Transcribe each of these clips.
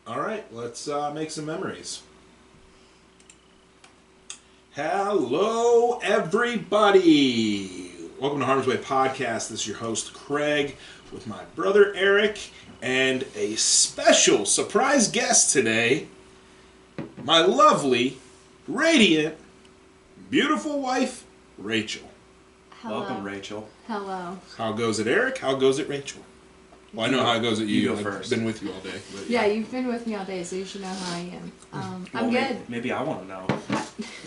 All right, let's make some memories. Hello, everybody. Welcome to Harm's Way Podcast. This is your host, Craig, with my brother, Eric, and a special surprise guest today, my lovely, radiant, beautiful wife, Rachel. Hello. Welcome, Rachel. Hello. How goes it, Eric? How goes it, Rachel? Well, I know how it goes at you. You go I've first. been with you all day. But Yeah, you've been with me all day, so you should know how I am. I'm good. Maybe I want to know.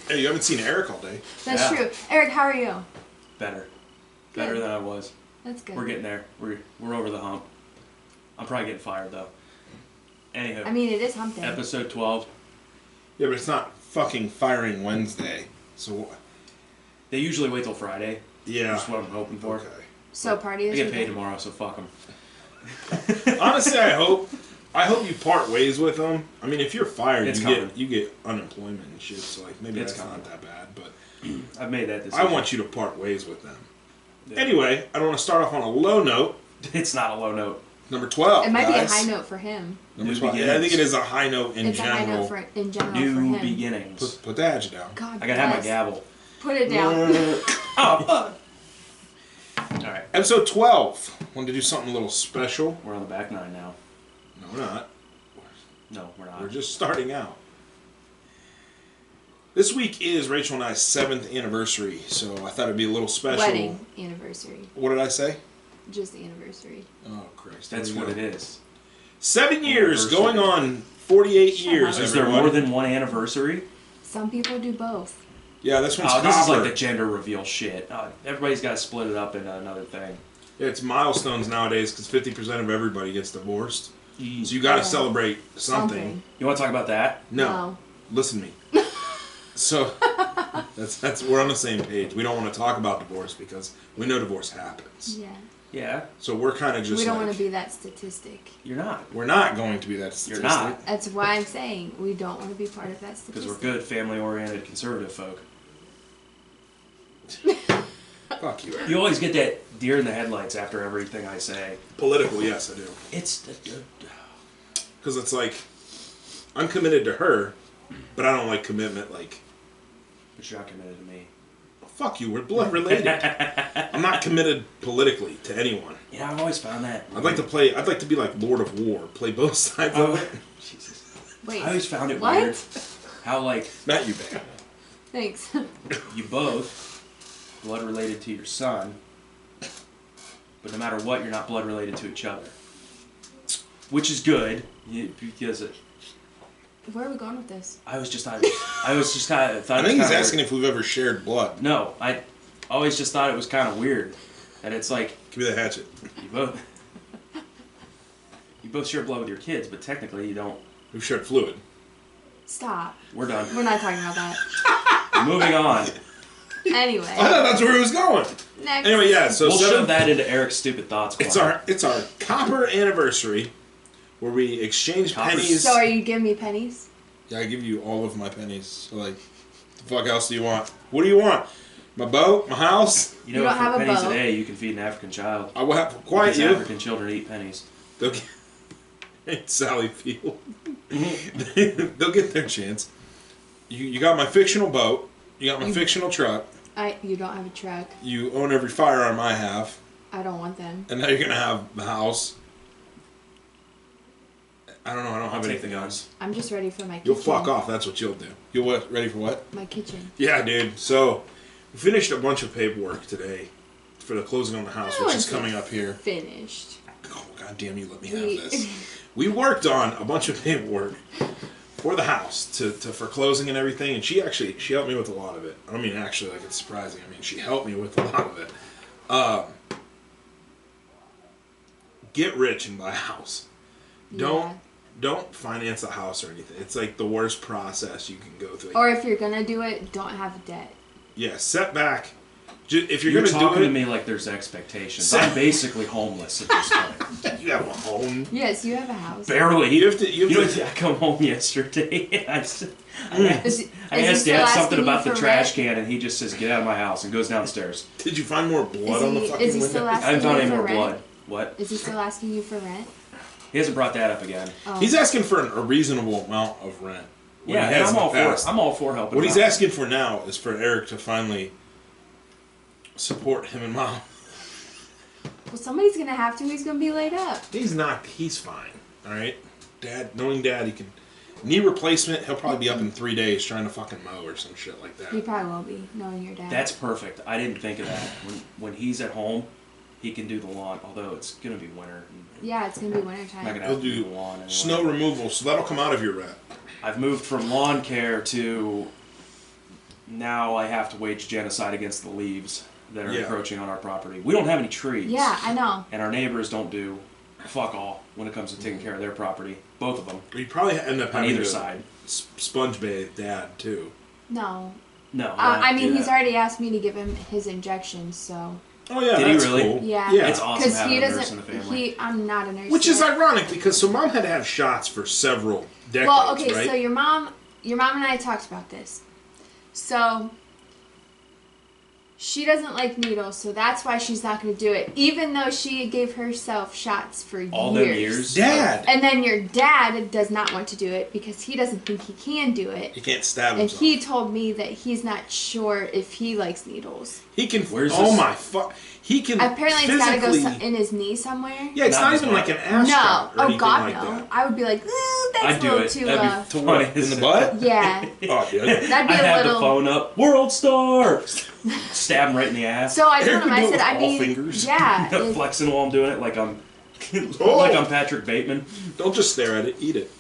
Hey, you haven't seen Eric all day. That's Yeah. true. Eric, how are you? Better Good. than I was. That's good. We're getting there. We're over the hump. I'm probably getting fired though. Anywho, I mean, it is hump day. episode 12. Yeah, but it's not fucking firing Wednesday. So, They usually wait till Friday. yeah. That's what I'm hoping for. Okay. So party I this get weekend. paid tomorrow, so fuck them. Honestly, I hope you part ways with them. I mean, if you're fired, It's you coming. get unemployment and shit. So like maybe It's that's coming. not that bad. But I've made that decision. I want you to part ways with them. Yeah. Anyway, I don't want to start off on a low note. It's not a low note. Number 12. It might be a guys. high note for him. Number New 12. Yeah, I beginnings. think it is a high note in It's general. a high note in general for New him. beginnings. Put the edge down. God I gotta have my bless. gavel. Put it down. Oh, fuck. Alright, Episode 12. Wanted to do something a little special. we're on the back nine now. No, we're not. No, we're not. We're just starting out. This week is Rachel and I's 7th anniversary, so I thought it'd be a little special. Wedding anniversary. What did I say? Just the anniversary. Oh, Christ. That's Here we what go. it is. 7 years, Anniversary. going on 48 Shut years. up. Is there everyone. more than one anniversary? Some people do both. Yeah, this one's Oh, this is like copper. the gender reveal shit. Everybody's got to split it up into another thing. Yeah, it's milestones nowadays because 50% of everybody gets divorced. So you got to Yeah. celebrate something. You want to talk about that? No, listen to me. So that's we're on the same page. We don't want to talk about divorce because we know divorce happens. Yeah. Yeah, So we're kind of just We don't like, want to be that statistic. you're not. we're not going to be that You're statistic. not. That's why I'm saying we don't want to be part of that Because statistic. we're good, family-oriented, conservative folk. Fuck you, Eric. You always get that deer in the headlights after everything I say. Political, yes, I do. It's... Because it's like, I'm committed to her, but I don't like commitment like, But you're not committed to me. fuck you, we're blood related. I'm not committed politically to anyone. Yeah, I've always found that. I'd like to be like Lord of War, play both sides of it. Jesus. Wait. I always found it what? weird how, like, Not you, babe. Thanks. you both blood related to your son, but no matter what, you're not blood related to each other. Which is good, because Where are we going with this? I thought I think he's asking if we've ever shared blood. No, I always just thought it was kind of weird that it's like Give me the hatchet. you both share blood with your kids, but technically you don't. We've shared fluid. Stop. We're done. We're not talking about that. Moving on. Anyway. I thought that's where he was going. Next. Anyway, yeah. So We'll seven- shove that into Eric's stupid thoughts. it's corner. our copper anniversary, where we exchange Copper. pennies. So are you giving me pennies? Yeah, I give you all of my pennies. So like, the fuck else do you want? What do you want? My boat? My house? You know, You don't for have a pennies a boat. day, you can feed an African child. I will have quiet Because you. African children eat pennies. They'll get Sally Field. They'll get their chance. You got my fictional boat. You got my fictional truck. You don't have a truck. You own every firearm I have. I don't want them. And now you're gonna have the house. I don't know. I don't have take anything the else. I'm just ready for my kitchen. You'll fuck off. That's what you'll do. You'll what? Ready for what? My kitchen. Yeah, dude. So we finished a bunch of paperwork today for the closing on the house, which is coming up here. Finished. Oh, God damn you, let me have this. We worked on a bunch of paperwork for the house for closing and everything, and she helped me with a lot of it. I don't mean actually like it's surprising. I mean, she helped me with a lot of it. Get rich and buy a house. Don't finance a house or anything. It's like the worst process you can go through. Or if you're gonna do it, don't have debt. Yeah, set back. If you're You're going to talking do to it, me like there's expectations. I'm basically homeless at this point. you have a home. Yes, you have a house. Barely. You have to. You You know, have to I come home yesterday. I asked Is he Dad still something asking you about the for trash rent? can, and he just says, "Get out of my house," and goes downstairs. Did you find more blood on the fucking is he window? still I asking haven't found you any for more rent? blood. What? Is he still asking you for rent? He hasn't brought that up again. Oh. He's asking for a reasonable amount of rent. Yeah, and I'm all for helping. What him he's out. asking for now is for Eric to finally support him and Mom. Well, somebody's gonna have to. He's gonna be laid up. He's not. He's fine. All right, Dad. Knowing Dad, he can. Knee replacement. He'll probably be up in 3 days trying to fucking mow or some shit like He that. probably will be, knowing your dad. That's perfect. I didn't think of that. When he's at home, he can do the lawn. Although it's gonna be winter. Yeah, it's gonna be I'm not wintertime. gonna He'll have to do do the lawn anyway. Snow removal, so that'll come out of your rent. I've moved from lawn care to now I have to wage genocide against the leaves that are Yeah. encroaching on our property. We don't have any trees. Yeah, I know. And our neighbors don't do fuck all when it comes to taking care of their property. Both of them. You probably end up On having either to side. sponge bathe Dad too. No. No. I mean, do he's that. already asked me to give him his injections, so. Oh yeah, Did he that's really? cool. Yeah. Yeah. It's awesome Because having he a nurse doesn't. in the family. I'm not a nurse. Which is yet. ironic because so Mom had to have shots for several decades, Well, okay, right? so your mom and I talked about this. So she doesn't like needles, so that's why she's not going to do it, even though she gave herself shots for All years. them years. Dad, And then your dad does not want to do it because he doesn't think he can do it. he can't stab And himself. he told me that he's not sure if he likes needles. He can. Where's oh this? my fuck! He can. Apparently, it's got to go physically- in his knee somewhere. Yeah, it's Not not his even butt. like an ass No. shot or Oh anything God, like no. that. I would be like, that's I'd a do little it. too. That'd be What, funny. in the butt? Yeah. Oh, dude. That'd be I a have little. the phone up. World star. Stab him right in the ass. So I Eric told him, would I do it said, with I all mean, fingers. yeah. if- Flexing while I'm doing it like I'm Oh. like I'm Patrick Bateman. Don't just stare at it. Eat it.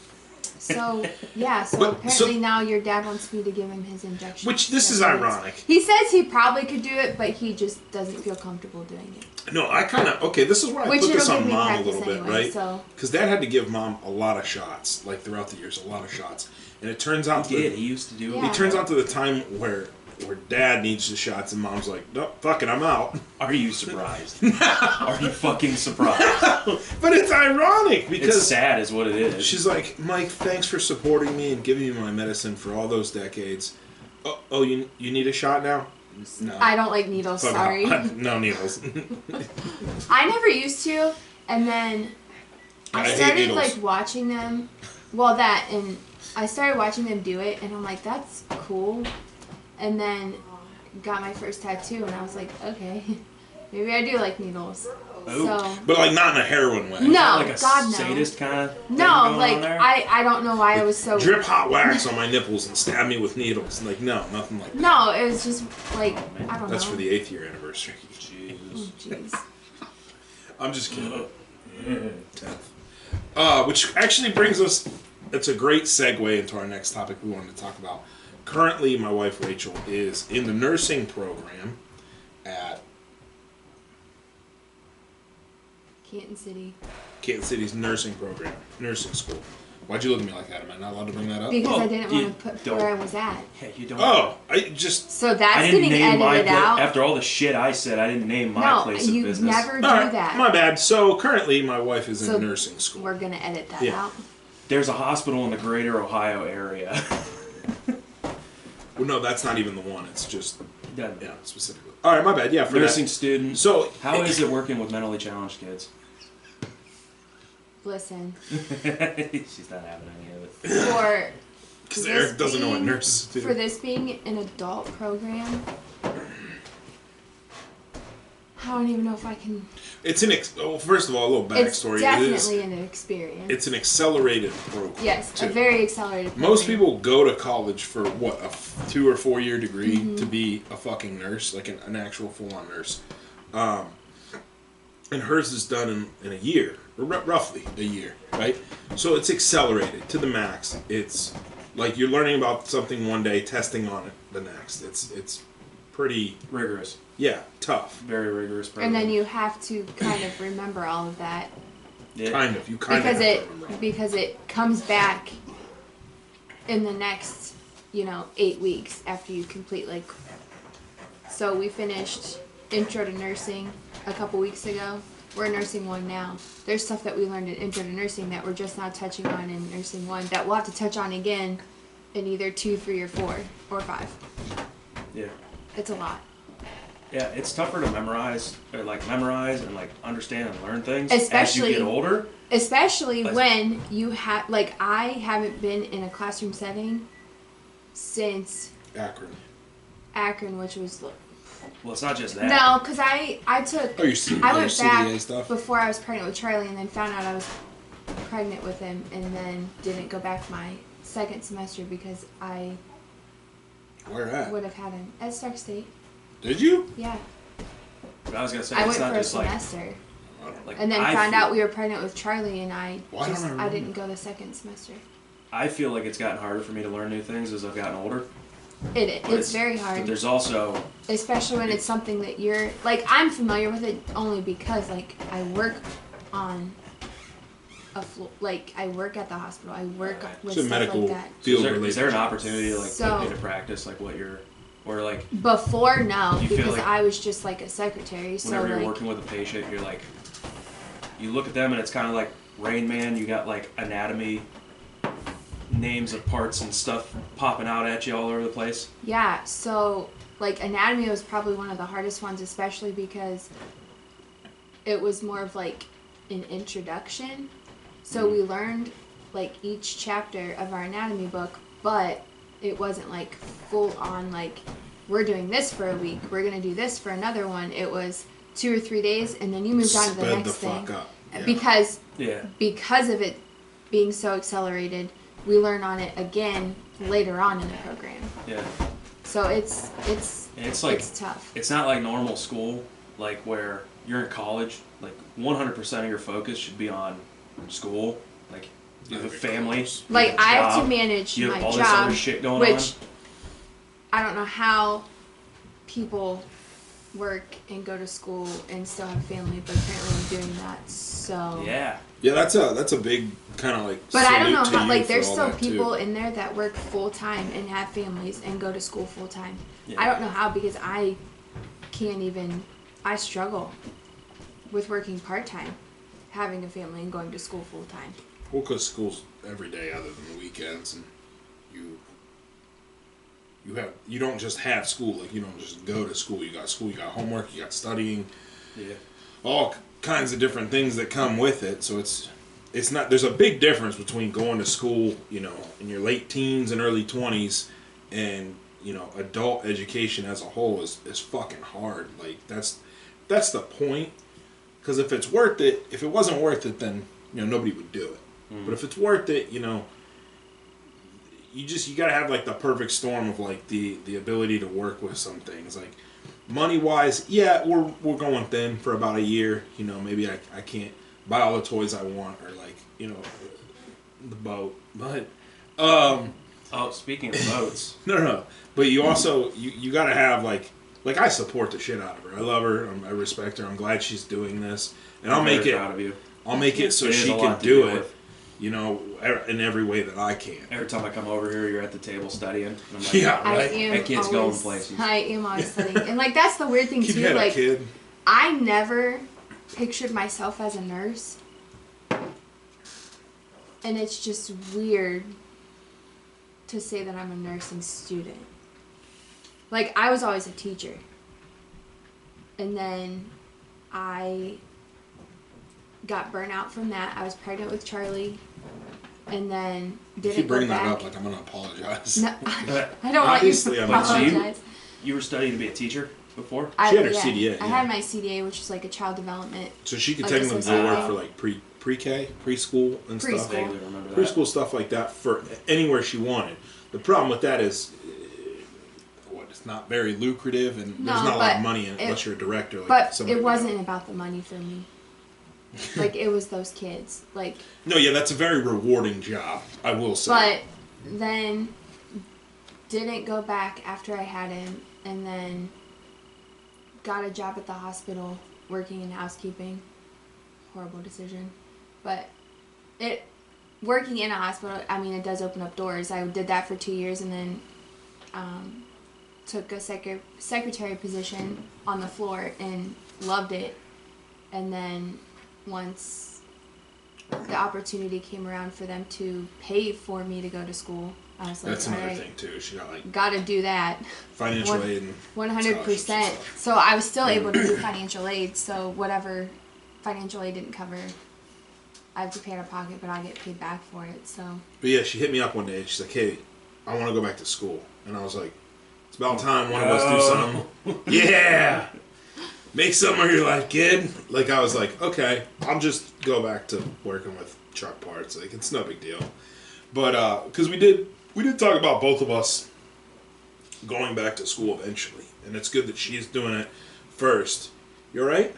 So yeah, so But- apparently so- now your dad wants me to give him his injection. Which this is ironic. He says he probably could do it, but he just doesn't feel comfortable doing it. No, I kind of okay. This is where I Which put this it'll on give me Mom a practice little bit, anyway, right? so- Because Dad had to give Mom a lot of shots, like throughout the years, a lot of shots, and it turns out He did. He used to do it. Yeah. It turns out to the time where Dad needs the shots and Mom's like, no, fuck it, I'm out. Are you surprised? Are you fucking surprised? But it's ironic It's because sad, is what it is. she's like, Mike, thanks for supporting me and giving me my medicine for all those decades. Oh, you need a shot now? No. I don't like needles, Fuck sorry. off. No needles. I never used to, and then I I hate started needles. like watching them. Well, that and I started watching them do it, and I'm like, that's cool. And then got my first tattoo, and I was like, okay, maybe I do like needles. Ooh. So But like not in a heroin way. No. like a God, no. sadist kind of thing no, going like on there? I don't know why I was so. Drip hot wax on my nipples and stab me with needles. Like, no, nothing like that. No, it was just like I don't That's know. for the 8th year anniversary. Oh, Jeez. jeez. I'm just kidding. 10th. Which actually brings us, it's a great segue into our next topic we wanted to talk about. Currently, my wife Rachel is in the nursing program at Canton City. Canton City's nursing program, nursing school. Why'd you look at me like that? Am I not allowed to bring that up? Because Oh, I didn't you want to put don't. where I was at. Yeah, you don't. Oh, I just... So I that's didn't getting name my edited out. after all the shit I said. I didn't name my No, place of you business. never do All right, that. my bad. So currently, my wife is So in nursing school. We're gonna edit that Yeah. out. There's a hospital in the greater Ohio area. Well, no, that's not even the one. It's just, Doesn't yeah, specifically. All right, my bad. Yeah, for Nursing that. student. So, How is it working with mentally challenged kids? Listen, She's not having any of it. for because this Eric doesn't know what being- nurses do. for this being an adult program, I don't even know if I can. It's an well, first of all, a little It's backstory. definitely an experience. It's an accelerated program. Yes, too. a very accelerated. Most program. people go to college for what, a 2 or 4 year degree Mm-hmm. to be a fucking nurse, like an actual full on nurse. And hers is done in a year, or roughly a year, right? So it's accelerated to the max. It's like you're learning about something one day, testing on it the next. It's pretty, Rigorous. yeah, tough. Very rigorous And program. then you have to kind of remember all of that Yeah. Kind of. You kind of because have it to remember. because it comes back in the next 8 weeks after you complete like. So we finished Intro to Nursing a couple weeks ago. We're in Nursing 1 now. There's stuff that we learned in Intro to Nursing that we're just now touching on in Nursing 1 that we'll have to touch on again in either 2, 3, or 4, or 5. Yeah. It's a lot. Yeah, it's tougher to memorize and like understand and learn things as Especially- you get older. Especially when you have, like, I haven't been in a classroom setting since Akron, which was... Well, it's not just that. No, because I took... Oh, I went back CDA stuff? before I was pregnant with Charlie and then found out I was pregnant with him and then didn't go back my second semester because I Where at? would have had him at Stark State. Did you? Yeah. But I was going to say, I it's went not for a just semester. like And then found out we were pregnant with Charlie and I didn't go the second semester. I feel like it's gotten harder for me to learn new things as I've gotten older. It's very hard. But there's also... Especially when it's something that you're... Like, I'm familiar with it only because, like, I work on a floor... Like, I work at the hospital. I work with stuff medical like that. field. Is there an opportunity to, like, So- put into practice, like, what you're... Or, like... Before, no. You feel Because like I was just, like, a secretary. So, whenever you're like... working with a patient, you're, like... You look at them and it's kind of like Rain Man. You got, like, anatomy... names of parts and stuff popping out at you all over the place. Yeah, so, like, anatomy was probably one of the hardest ones, especially because it was more of, like, an introduction. So we learned, like, each chapter of our anatomy book, but it wasn't, like, full on, like, we're doing this for a week, we're going to do this for another one. It was 2 or 3 days, and then you moved on to the next thing. Fuck up. Yeah. Because of it being so accelerated, we learn on it again later on in the program. Yeah. So it's like it's tough. It's not like normal school, like where you're in college, like 100% of your focus should be on school, like you have a family. Like I have to manage you have my all this job, other shit going which on. I don't know how people work and go to school and still have a family, but apparently I'm doing that. So yeah. Yeah, that's a big kind of like. But I don't know how. Like, for there's all still that, people too. in there that work full time and have families and go to school full time. Yeah. I don't know how because I can't even. I struggle with working part time, having a family and going to school full time. Well, because school's every day other than the weekends, and you don't just have school. Like, you don't just go to school. You got school. You got homework. You got studying. Yeah. All kinds of different things that come with it. So it's not. There's a big difference between going to school, you know, in your late teens and early 20s, and you know, adult education as a whole is fucking hard. Like that's the point. Because if it's worth it, if it wasn't worth it, then you know nobody would do it. Mm. But if it's worth it, you know, you gotta have like the perfect storm of like the ability to work with some things. Like money wise, yeah, we're going thin for about a year. You know, maybe I can't buy all the toys I want or like, you know, the boat. But speaking of boats. No. But you also you gotta have like I support the shit out of her. I love her. I respect her. I'm glad she's doing this, and I'll make it. Proud of you. I'll make it so It is she a can lot to do deal it. with. You know, in every way that I can. Every time I come over here, you're at the table studying. And I'm like, Yeah, right. That kid's going places. I am always studying, and like that's the weird thing You too. had Like a kid. I never pictured myself as a nurse, and it's just weird to say that I'm a nursing student. Like, I was always a teacher. And then I got burnt out from that. I was pregnant with Charlie. And then didn't Keep bringing go back. that up like I'm going to apologize. No, I don't want you Obviously, to I'm not. apologize. You were studying to be a teacher before? She had her CDA, I yeah. had my CDA, which is like a child development. So she could like technically associate. go work for like pre-K, preschool and stuff. Preschool. Vaguely remember that. Preschool stuff like that for anywhere she wanted. The problem with that is, it's not very lucrative and No, there's not a lot but of money in it it- unless you're a director. Like But somebody it we know. wasn't about the money for me. Like, it was those kids. Like, No, yeah, that's a very rewarding job, I will say. but then didn't go back after I had him, and then got a job at the hospital working in housekeeping. Horrible decision. But working in a hospital, I mean, it does open up doors. I did that for 2 years and then took a secretary position on the floor and loved it. And then once the opportunity came around for them to pay for me to go to school, I was like, That's all another right, thing too. She got like gotta do that. financial aid and 100%. So I was still able to do financial aid, so whatever financial aid didn't cover, I have to pay out of pocket, but I get paid back for it. So. But yeah, she hit me up one day and she's like, "Hey, I want to go back to school," and I was like, "It's about time one of us do something." Yeah. Make something of your life, kid. Like, I was like, okay, I'll just go back to working with truck parts. Like, it's no big deal. But, because we did talk about both of us going back to school eventually. And it's good that she's doing it first. You alright?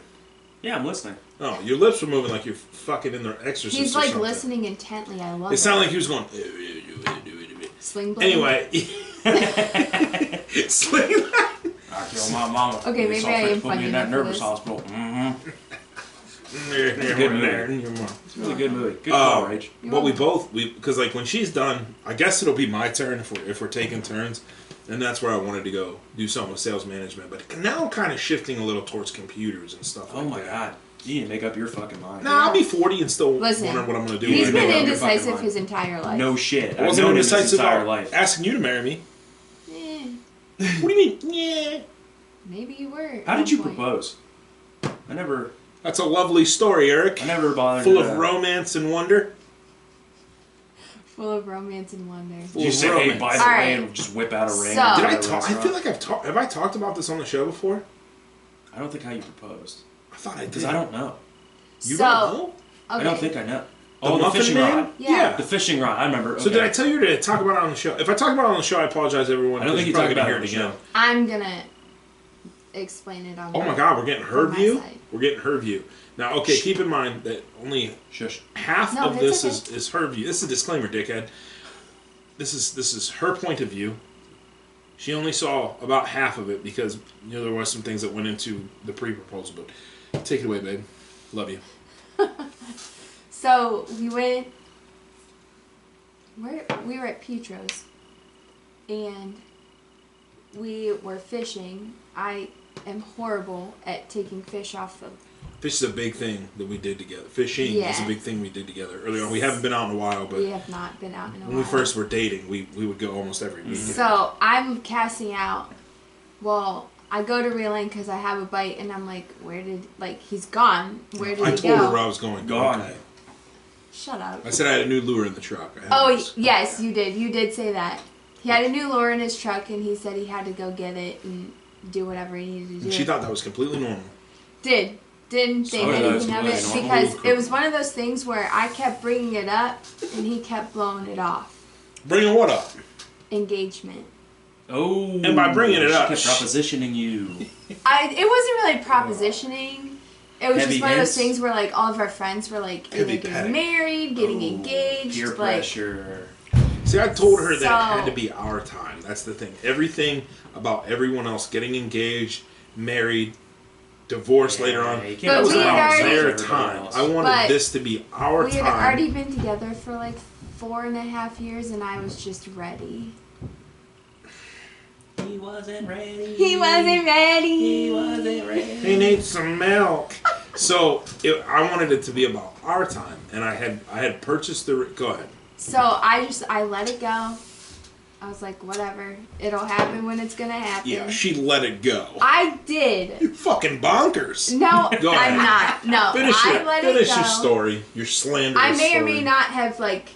Yeah, I'm listening. Oh, your lips were moving like you're fucking in their exorcist. He's or like something. listening intently. I love it. It sounded like he was going. Swing blade. Anyway. Swing. I killed my mama. Okay, maybe I am put me funny in that enough for nervous this. hospital. Mm-hmm. Good movie. It's a really good movie. Good call, Rach. But because like when she's done, I guess it'll be my turn if we're taking turns, and that's where I wanted to go do something with sales management. But now I'm kind of shifting a little towards computers and stuff. Oh my god, you need to make up your fucking mind. Nah, I'll be 40 and still Listen, wondering what I'm gonna do. He's when I been grow up. indecisive his entire life. No shit. I wasn't I've known him his indecisive entire about life. asking you to marry me. Eh, What do you mean? Yeah. maybe you were. How did you propose? I never That's a lovely story, Eric. bothered. Full of romance and wonder. Full of romance and wonder. Did you say, hey, by the All way, right. and just whip out a ring? So- Did I talk? I feel like have I talked about this on the show before? I don't think how you proposed. I thought I did. Because I don't know. You So, don't know? Okay. I don't think I know. The Oh, the muffin fishing man? rod. Yeah. The fishing rod. I remember. So Okay. did I tell you or did I talk about it on the show? If I talk about it on the show, I apologize, everyone. I don't think you because talked you're about probably it on gonna the hear I'm gonna explain it on. Oh my God, we're getting her on my view. side. We're getting her view. Now, okay, keep in mind that only Shush. half No, of it's this okay. is her view. This is a disclaimer, dickhead. This is her point of view. She only saw about half of it because there was some things that went into the pre-proposal. But take it away, babe. Love you. So we went. We were at Petro's, and we were fishing. I am horrible at taking fish off of. Fish is a big thing that we did together. Fishing is Yeah. a big thing we did together early on. We haven't been out in a while, but We have not been out in a when while. we first were dating, we would go almost every weekend. So I'm casting out. Well, I go to reel in because I have a bite, and I'm like, he's gone. Where did I he told go? her where I was going. Gone. Okay. Shut up. I said I had a new lure in the truck. I had Oh, this. yes, you did. You did say that. He had a new lure in his truck, and he said he had to go get it and do whatever he needed to do. And she thought that was completely normal. Didn't think Oh, yeah, anything of it that's completely because normal. it was one of those things where I kept bringing it up, and he kept blowing it off. Bringing what up? Engagement. Oh. And by bringing it up, she kept propositioning you. It wasn't really propositioning. It was Heavy just one of those hints? things where like all of our friends were like either Heavy getting petting. married, getting Oh, engaged, Peer like pressure. See, I told her that it So- had to be our time. That's the thing. Everything about everyone else getting engaged, married, divorced later on, you can't But that was we had about already- their everybody time. else. I wanted But this to be our we had time. already been together for like 4.5 years, and I was just ready. He wasn't ready. He wasn't ready. He wasn't ready. He needs some milk. So I wanted it to be about our time, and I had purchased the. Go ahead. So I let it go. I was like, whatever. It'll happen when it's gonna happen. Yeah, she let it go. I did. You fucking bonkers. No, Go ahead. I'm not. No, Finish I let it finish go. your story. Your slanderous I may or story. may not have like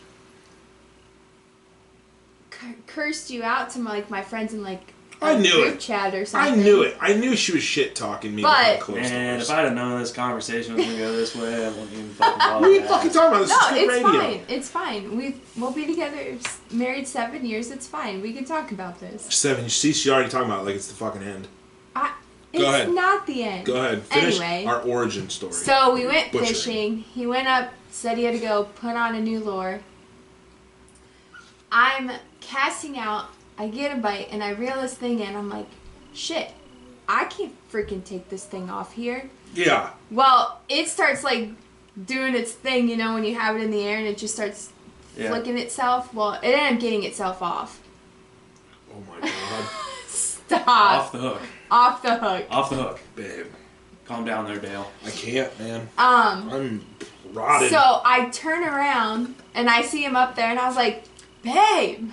cursed you out to my friends in like a I knew group it. chat or I something. knew it. I knew she was shit talking me. But- behind closed Man, doors. if I'd have known this conversation was gonna go this way, I wouldn't even fucking bother. What are you to fucking ask. talking about? This No, is good it's radio. fine. It's fine. We'll be together, married 7 years. It's fine. We can talk about this. 7. You see, she already talking about it like it's the fucking end. It's ahead. not the end. Go ahead. Finish Anyway. our origin story. So we went Butchering. fishing. He went up, said he had to go put on a new lure. I'm casting out. I get a bite, and I reel this thing in. I'm like, shit, I can't freaking take this thing off here. Yeah. Well, it starts like doing its thing, when you have it in the air and it just starts Yeah. flicking itself. Well, it ended up getting itself off. Oh my god. Stop. Off the hook. Off the hook. Off the hook. Babe. Calm down there, Dale. I can't, man. Um. I'm rotted. So I turn around and I see him up there, and I was like, babe.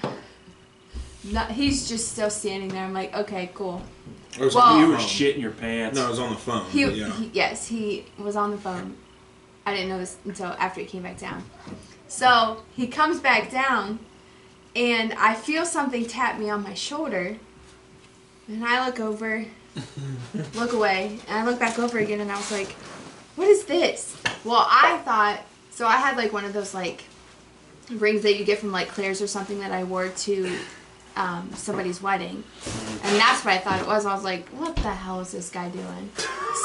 No, he's just still standing there. I'm like, okay, cool. I was well- on You the were phone. shitting your pants. No, I was on the phone. He, but yeah. yes, he was on the phone. I didn't know this until after he came back down. So he comes back down, and I feel something tap me on my shoulder. And I look over, look away, and I look back over again, and I was like, what is this? Well, I thought, so I had like one of those like rings that you get from like Claire's or something that I wore to somebody's wedding. And that's what I thought it was. I was like, what the hell is this guy doing?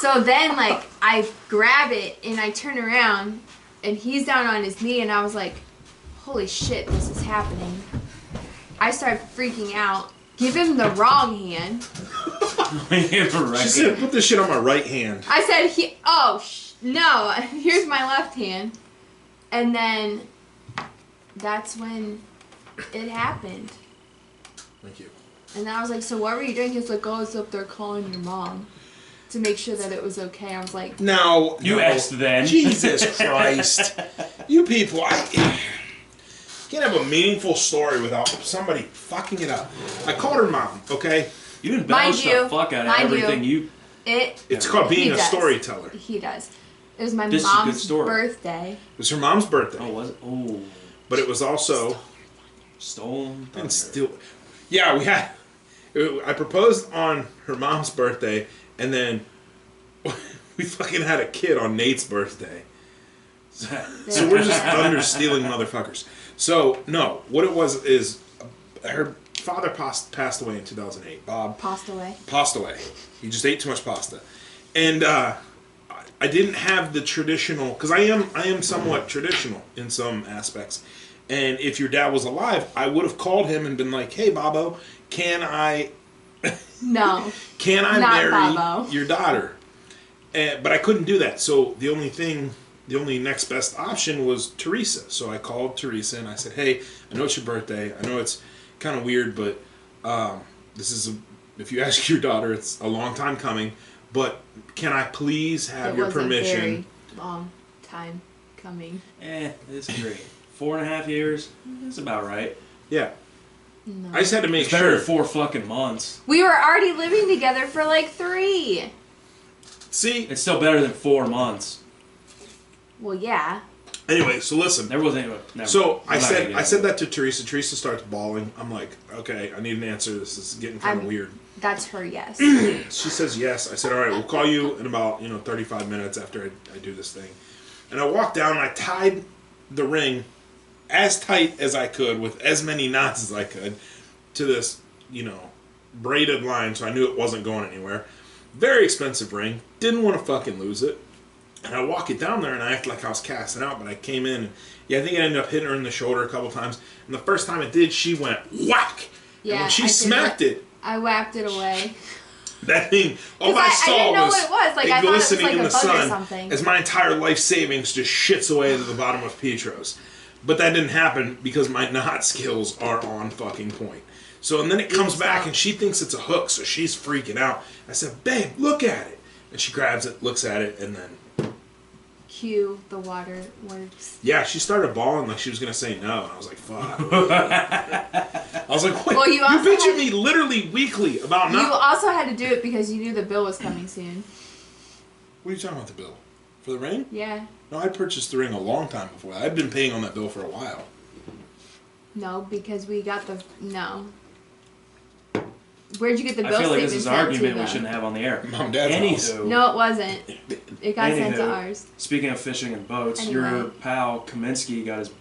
So then like I grab it and I turn around and he's down on his knee and I was like, holy shit, this is happening. I start freaking out. Give him the wrong hand. She said, put this shit on my right hand. I said, no, here's my left hand. And then that's when it happened. Thank you. And I was like, so what were you doing? He's like, oh, I was up there calling your mom to make sure that it was okay. I was like, no. You asked then. Jesus Christ. You people, I can't have a meaningful story without somebody fucking it up. I called her mom, okay? You embellished the fuck out of everything It's called being a storyteller. He does. It was my This mom's is a good story. birthday. It was her mom's birthday. Oh, was it? Oh. But it was also... Stolen thunder. And still... Yeah, we had... I proposed on her mom's birthday, and then we fucking had a kid on Nate's birthday. So we're just under-stealing motherfuckers. So, no, what it was is her father passed away in 2008. Bob Passed away. passed away. He just ate too much pasta. And I didn't have the traditional... Because I am somewhat traditional in some aspects. And if your dad was alive, I would have called him and been like, hey, Bobo, can I marry Bobo. your daughter? But I couldn't do that. So the only next best option was Teresa. So I called Teresa and I said, hey, I know it's your birthday. I know it's kind of weird, but if you ask your daughter, it's a long time coming. But can I please have your permission? It was a very long time coming. It's great. 4.5 years? That's about right. Yeah. No. I just had to make It's better sure. than 4 fucking months. We were already living together for like 3. See? It's still better than 4 months. Well, yeah. Anyway, so listen. There wasn't anyone. So I said that to Teresa. Teresa starts bawling. I'm like, okay, I need an answer. This is getting kind of weird. That's her yes. She says yes. I said, all right, we'll call you in about 35 minutes after I do this thing. And I walked down and I tied the ring as tight as I could with as many knots as I could to this, braided line, so I knew it wasn't going anywhere. Very expensive ring. Didn't want to fucking lose it. And I walk it down there and I act like I was casting out, but I came in and, I think I ended up hitting her in the shoulder a couple times. And the first time it did, she went whack. Yeah, and when she smacked it, I whacked it away. that thing, all I saw didn't know was what it was. Like, I thought it was glistening like in a the bug or sun something. as my entire life savings just shits away to the bottom of Petros. But that didn't happen because my knot skills are on fucking point. So, and then it comes back and she thinks it's a hook, so she's freaking out. I said, babe, look at it. And she grabs it, looks at it, and then... Cue the waterworks. Yeah, she started bawling like she was going to say no. And I was like, fuck. I was like, what? Well, you bitching me literally weekly about not... You also had to do it because you knew the bill was coming soon. What are you talking about, the bill? For the ring? Yeah. No, I purchased the ring a long time before that. I've been paying on that bill for a while. No, because we got the... No. Where'd you get the bill I feel like statement this is an sent argument to, we though? shouldn't have on the air. Mom and Dad's house. Anywho, No, it wasn't. It got sent to Anywho, ours. Speaking of fishing and boats, Anyway. your pal Kaminsky got his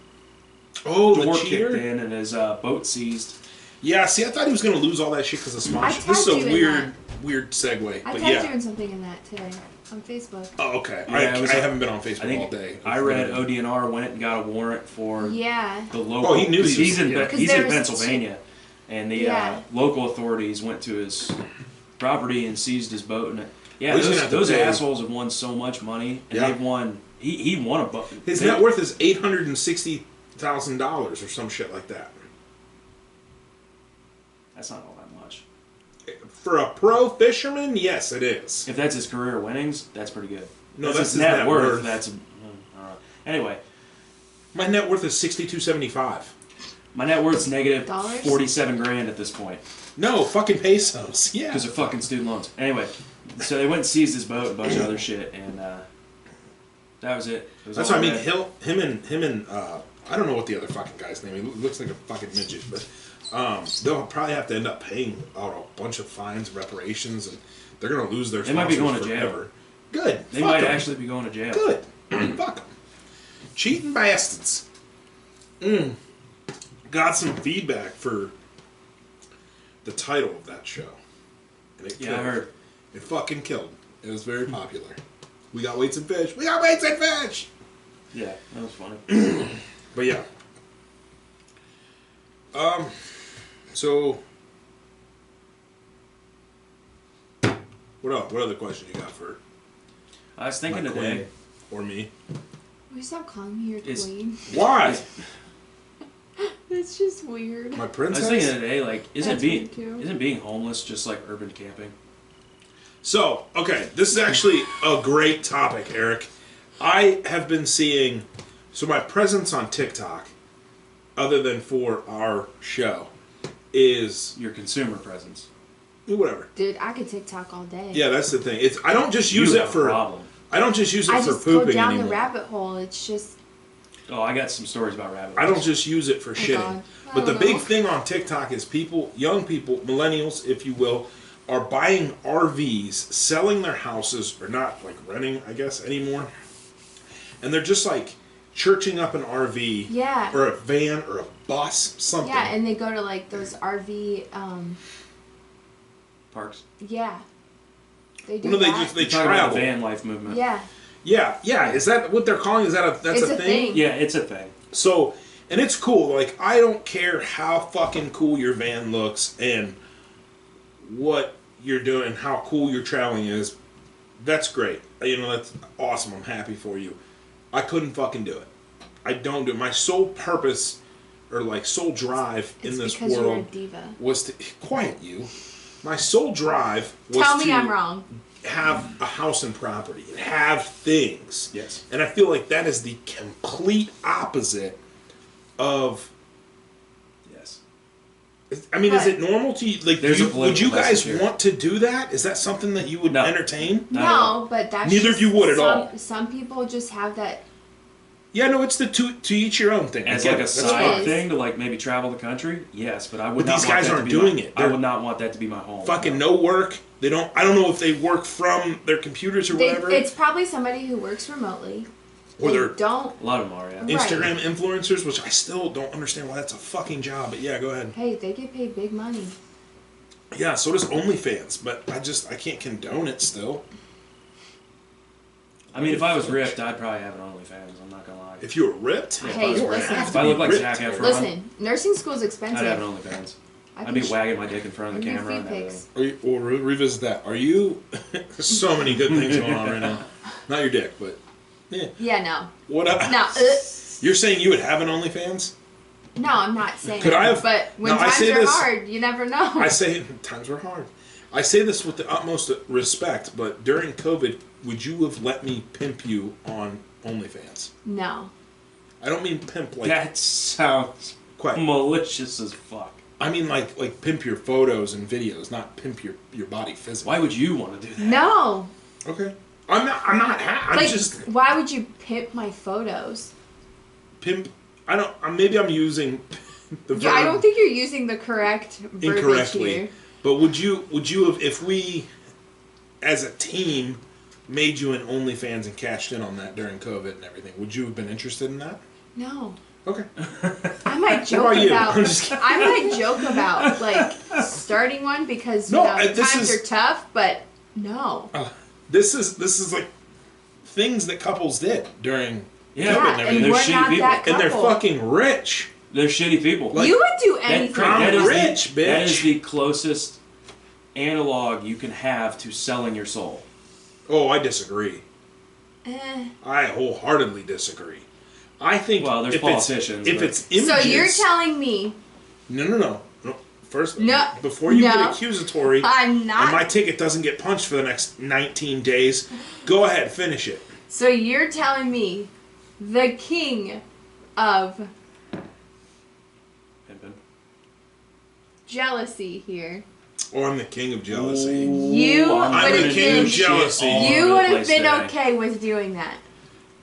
Oh, door the kicked cheater? in and his boat seized. Yeah, see, I thought he was going to lose all that shit because of sponsorship. I This is a tagged you in weird segue. I But tagged yeah. you in something in that today on Facebook. Oh, okay. Yeah, I it was haven't been on Facebook I think all day. I read ODNR went and got a warrant for Yeah. the local. Oh, he knew he was- he's in yeah. Because he's there in was Pennsylvania, and the Yeah. local authorities went to his property and seized his boat. And yeah, Well, he's gonna have to those pay. assholes have won so much money, and Yeah. they've won. He won a boat. His net worth is $860,000 or some shit like that. That's not all that much. For a pro fisherman, yes, it is. If that's his career winnings, that's pretty good. No, that's his his net net worth. worth. That's anyway. My net worth is $62.75. My net worth's negative Dollars? 47 grand at this point No, fucking pesos. Yeah. because of fucking student loans. Anyway, so they went and seized his boat and a bunch of other shit, and That was it. It was That's all what I mean. red. Him and I don't know what the other fucking guy's name. He looks like a fucking midget, but they'll probably have to end up paying out a bunch of fines, reparations, and they're gonna lose their. They might be going to forever. jail. Good. They Fuck might 'em. actually be going to jail. Good. Fuck them. Cheating bastards. Got some feedback for the title of that show. And it Yeah, I killed. heard. It fucking killed. It was very popular. We got weights and fish. We got weights and fish! Yeah, that was funny. But yeah. So what else? What other question you got for I was thinking my today. queen or me? Will you stop calling me your Is- queen? Why? It's just weird. My I princess? was thinking today, like, That's me too. isn't being homeless just like urban camping? So, okay, this is actually a great topic, Eric. I have been seeing, so my presence on TikTok, other than for our show, is Your consumer presence. whatever. Dude, I could TikTok all day. Yeah, that's the thing. It's I don't just use You it have a for problem. I don't just use it I for just go pooping down anymore. the rabbit hole. It's just Oh, I got some stories about rabbit I don't holes. just use it for shitting. God. I But the don't big know. thing on TikTok is people, young people, millennials, if you will, are buying RVs, selling their houses, or not like renting, I guess, anymore. And they're just like churching up an RV Yeah. or a van or a bus, something. yeah, and they go to like those RV. Parks. Yeah. They do What do they that. just they You're talking about travel? the van life movement. Yeah. Yeah. Is that what they're calling? Is that that's It's a a thing? thing. Yeah, it's a thing. So, and it's cool. Like, I don't care how fucking cool your van looks and what you're doing, how cool your traveling is. That's great. You know, that's awesome. I'm happy for you. I couldn't fucking do it. I don't do it. My sole purpose, or like sole drive It's in this because you're a world, diva. was to quiet you. My sole drive was Tell me to I'm wrong. have a house and property and have things. Yes. And I feel like that is the complete opposite of. Yes. I mean, is But- it normal to you? Like, There's a would political you guys message here. want to do that? Is that something that you would No. entertain? Not at all. No, but that's Neither just of you would at some, all. Some people just have that. Yeah, no, it's the to each your own thing. I As get like it. a That's side fine. thing to like maybe travel the country, yes, but I would But not these want guys that aren't to be doing my, it. I They're- would not want that to be my home. Fucking no work. They don't. I don't know if they work from their computers or whatever. It's probably somebody who works remotely. Or They they're don't. A lot of them are, yeah. Right. Instagram influencers, which I still don't understand why that's a fucking job. But yeah, go ahead. Hey, they get paid big money. Yeah, so does OnlyFans, but I can't condone it still. I mean, if I was ripped, I'd probably have an OnlyFans. I'm not gonna lie. If you were ripped, Yeah, Hey, you were listen. have If to I be look like ripped. Zac Efron, Listen, nursing school's expensive. I'd have an OnlyFans. I I'd be can sh- wagging my dick in front of the I can camera do and free everything. pics. We'll revisit that. Are you? There's so many good things going on right now. Not your dick, but yeah. Yeah, no. What? No. You're saying you would have an OnlyFans? No, I'm not saying Could I have- But when No, I times say are this- hard, you never know. I say times were hard. I say this with the utmost respect, but during COVID, would you have let me pimp you on OnlyFans? No. I don't mean pimp like That sounds quite. malicious as fuck. I mean like pimp your photos and videos, not pimp your body physically. Why would you want to do that? No. Okay. I'm Like, just why would you pimp my photos? pimp. I don't. Maybe I'm using the verb Yeah, I don't think you're using the correct verbiage incorrectly. here. But would you have, if we, as a team, made you an OnlyFans and cashed in on that during COVID and everything? Would you have been interested in that? No. Okay. I might joke about you? about. I'm just kidding. I might joke about like starting one because No, you know, this times is- are tough, but no. This is like things that couples did during Yeah, COVID Yeah, and and everything. They're we're shitty not people. that And they're couple. fucking rich. They're shitty people. Like- You would do That, anything. Craig, that I'm is rich, the, that bitch. is the closest analog you can have to selling your soul. Oh, I disagree. Eh. I wholeheartedly disagree. I think Well, there's if politicians, If but- it's images, So you're telling me no. First, No. before you No. get accusatory, I'm and my not? ticket doesn't get punched for the next 19 days, go ahead, finish it. So you're telling me the king of Pimpin'. jealousy here. Or I'm the king of jealousy. You I'm would the have king of been. jealousy. All You over would the have place been today. okay with doing that.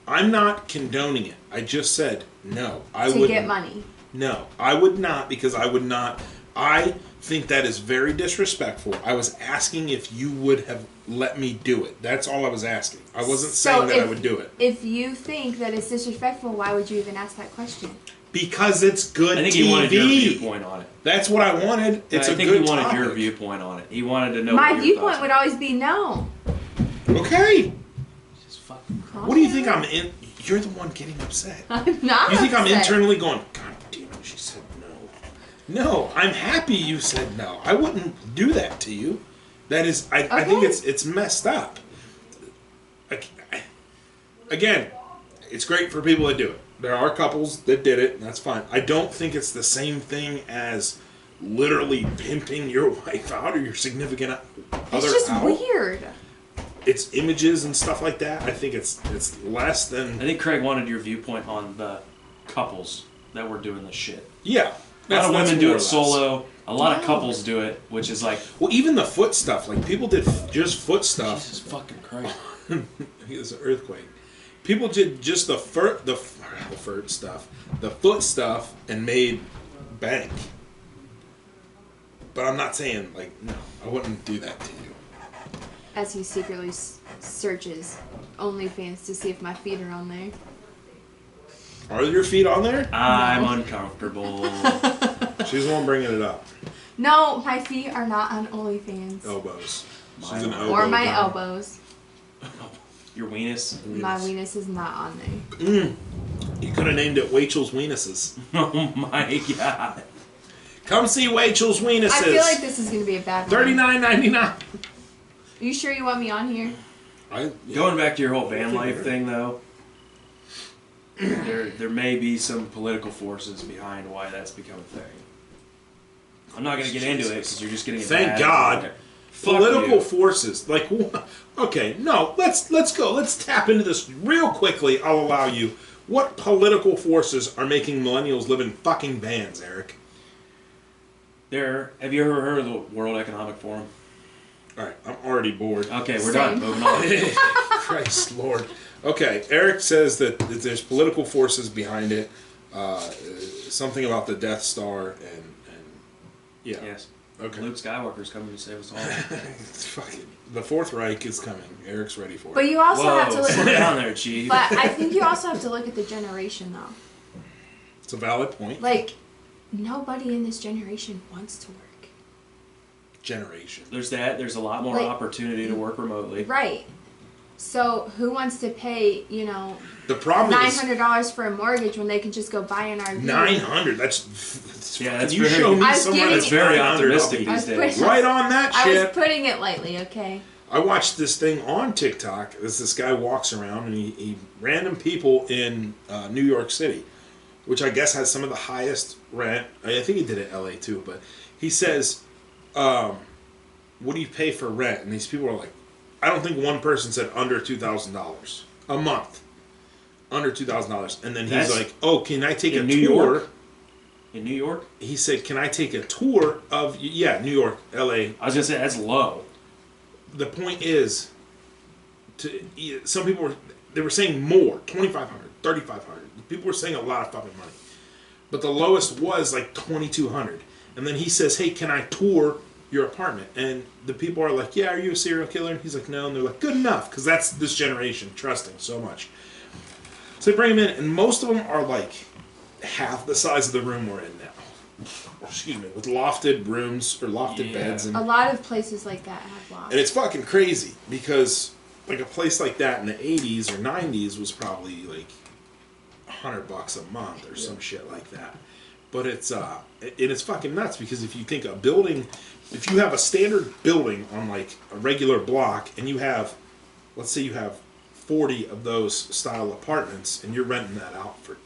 I'm not condoning it. I just said no. I to would get money. No, I would not, because I would not. I think that is very disrespectful. I was asking if you would have let me do it. That's all I was asking. I wasn't saying that I would do it. If you think that it's disrespectful, why would you even ask that question? Because it's good TV. I think he wanted your viewpoint on it. That's what I wanted. It's I a think good he wanted topic. your viewpoint on it. He wanted to know. My what your viewpoint thoughts would were. always be no. Okay. Just fucking. What do you think I'm in? You're the one getting upset. I'm not. You think I'm upset. internally going, God damn it, she said no. No, I'm happy you said no. I wouldn't do that to you. That is, I think it's messed up. Again, it's great for people that do it. There are couples that did it, and that's fine. I don't think it's the same thing as literally pimping your wife out or your significant other out. It's just weird. It's images and stuff like that. I think it's less than... I think Craig wanted your viewpoint on the couples that were doing this shit. Yeah. A lot of women do it solo. A lot of No. couples do it, which is like... Well, even the foot stuff. Like, people did just foot stuff. Jesus fucking Christ. It was an earthquake. People did just the foot stuff, and made bank. But I'm not saying, like, no, I wouldn't do that to you. As he secretly searches OnlyFans to see if my feet are on there. Are your feet on there? I'm uncomfortable. She's the one bringing it up. No, my feet are not on OnlyFans. Elbows. She's Mine an are. elbow. Or my guy. elbows. Your weenus? My weenus is not on there. You could have named it Wachel's Weenuses. Oh my god. Come see Wachel's Weenuses. I feel like this is going to be a bad one. $39.99. Are you sure you want me on here? Going back to your whole van life thing, though, there may be some political forces behind why that's become a thing. I'm not going to get into it because you're just getting. Thank God. Political forces, like, okay, no, let's go. Let's tap into this real quickly. I'll allow you. What political forces are making millennials live in fucking vans, Eric? Have you ever heard of the World Economic Forum? All right, I'm already bored. Okay, we're Same. done. Moving on. Christ Lord. Okay, Eric says that there's political forces behind it. Something about the Death Star and yeah. Yes. Okay. Luke Skywalker's coming to save us all. It's fucking, the Fourth Reich is coming. Eric's ready for But it. you also have to Whoa, slow look. down there, Chief. But I think you also have to look at the generation, though. It's a valid point. Like, nobody in this generation wants to work. Generation. There's that. There's a lot more Like- opportunity to work remotely. Right. So who wants to pay, The problem is $900 for a mortgage when they can just go buy an RV? 900. That's Yeah, can that's you very- show me I was somewhere giving that's it- Very 900? optimistic I was these days. putting- Right on that I was shit. putting it lightly, okay? I watched this thing on TikTok as this guy walks around and he random people in New York City, which I guess has some of the highest rent. I think he did it in LA too, but he says, what do you pay for rent? And these people are like, I don't think one person said under $2,000 a month. Under $2,000. And then he's That's like, oh, can I take a in New tour? York? In New York? He said, can I take a tour of, New York, LA. I was gonna say that's low. The point is, some people were saying more, 2,500, 3,500. People were saying a lot of fucking money. But the lowest was like 2,200. And then he says, hey, can I tour your apartment? And the people are like, yeah, are you a serial killer? And he's like, no. And they're like, good enough, because that's this generation, trusting so much. So they bring him in, and most of them are like half the size of the room we're in now. Excuse me, with lofted rooms or lofted beds. And A lot of places like that have lofts. and it's fucking crazy because like a place like that in the 80s or 90s was probably like $100 a month or some shit like that. But it's fucking nuts because if you think a building, if you have a standard building on like a regular block and you have, let's say you have 40 of those style apartments and you're renting that out for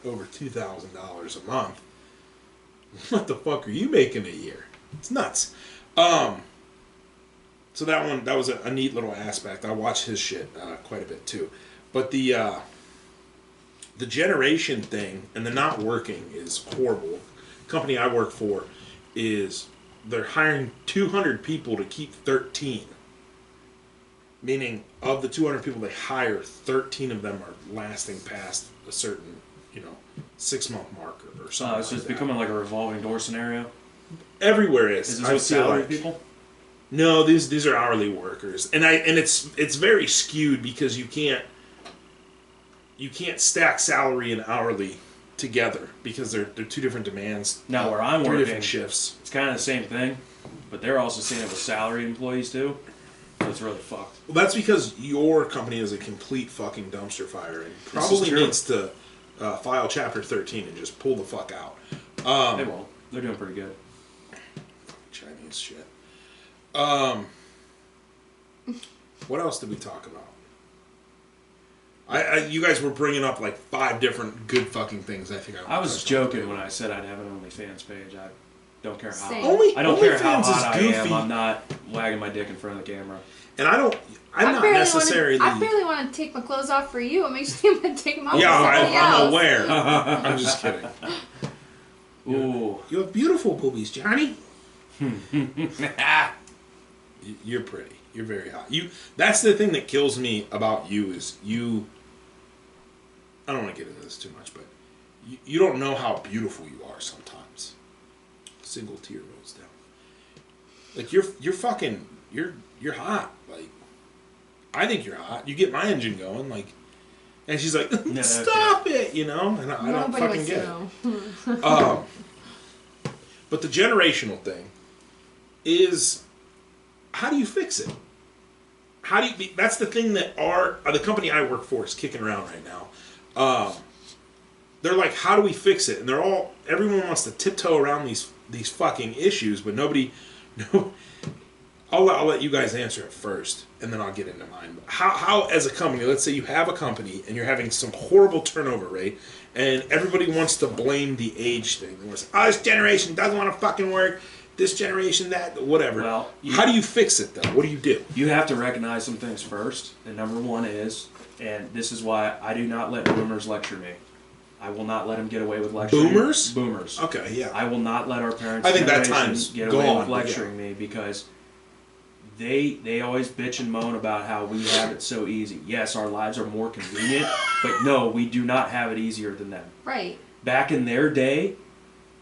over $2,000 a month, what the fuck are you making a year? It's nuts. So that was a neat little aspect. I watch his shit quite a bit too. But the generation thing and the not working is horrible. The company I work for they're hiring 200 people to keep 13. Meaning, of the 200 people they hire, 13 of them are lasting past a certain, 6-month marker or something. So it's becoming like a revolving door scenario. Everywhere is. Is this with salary people? No, these are hourly workers, and it's very skewed because you can't stack salary and hourly together because they're two different demands. Now where I'm three working, different shifts. It's kind of the same thing, but they're also seeing it with salary employees too. So it's really fucked. Well, that's because your company is a complete fucking dumpster fire and probably needs to file Chapter 13 and just pull the fuck out. They won't. They're doing pretty good. Chinese shit. What else did we talk about? You guys were bringing up like 5 different good fucking things. I was joking when I said I'd have an OnlyFans page. I don't care how. Same. I don't care how OnlyFans hot is I goofy. am. I'm not wagging my dick in front of the camera. And I'm not necessarily. I barely want to take my clothes off for you. It makes me want to take them off Yeah, for somebody I'm else. aware. I'm just kidding. Ooh. You have beautiful boobies, Johnny. You're pretty. You're very hot. That's the thing that kills me about you is you. I don't want to get into this too much, but you don't know how beautiful you are sometimes. Single tear rolls down. Like you're fucking you're hot. Like I think you're hot. You get my engine going. Like, and she's like, stop it, And I don't fucking get it. But the generational thing is, how do you fix it? That's the thing that the company I work for is kicking around right now. They're like, how do we fix it? And everyone wants to tiptoe around these fucking issues, but nobody. No, I'll let you guys answer it first, and then I'll get into mine. How as a company, let's say you have a company and you're having some horrible turnover rate, and everybody wants to blame the age thing. They want to say, this generation doesn't want to fucking work. This generation, that, whatever. Well, how do you fix it, though? What do you do? You have to recognize some things first. And number one is, and this is why I do not let boomers lecture me. I will not let them get away with lecturing. Boomers? Boomers. Okay, yeah. I will not let our parents I think that time's get away with lecturing me because they always bitch and moan about how we have it so easy. Yes, our lives are more convenient, but no, we do not have it easier than them. Right. Back in their day,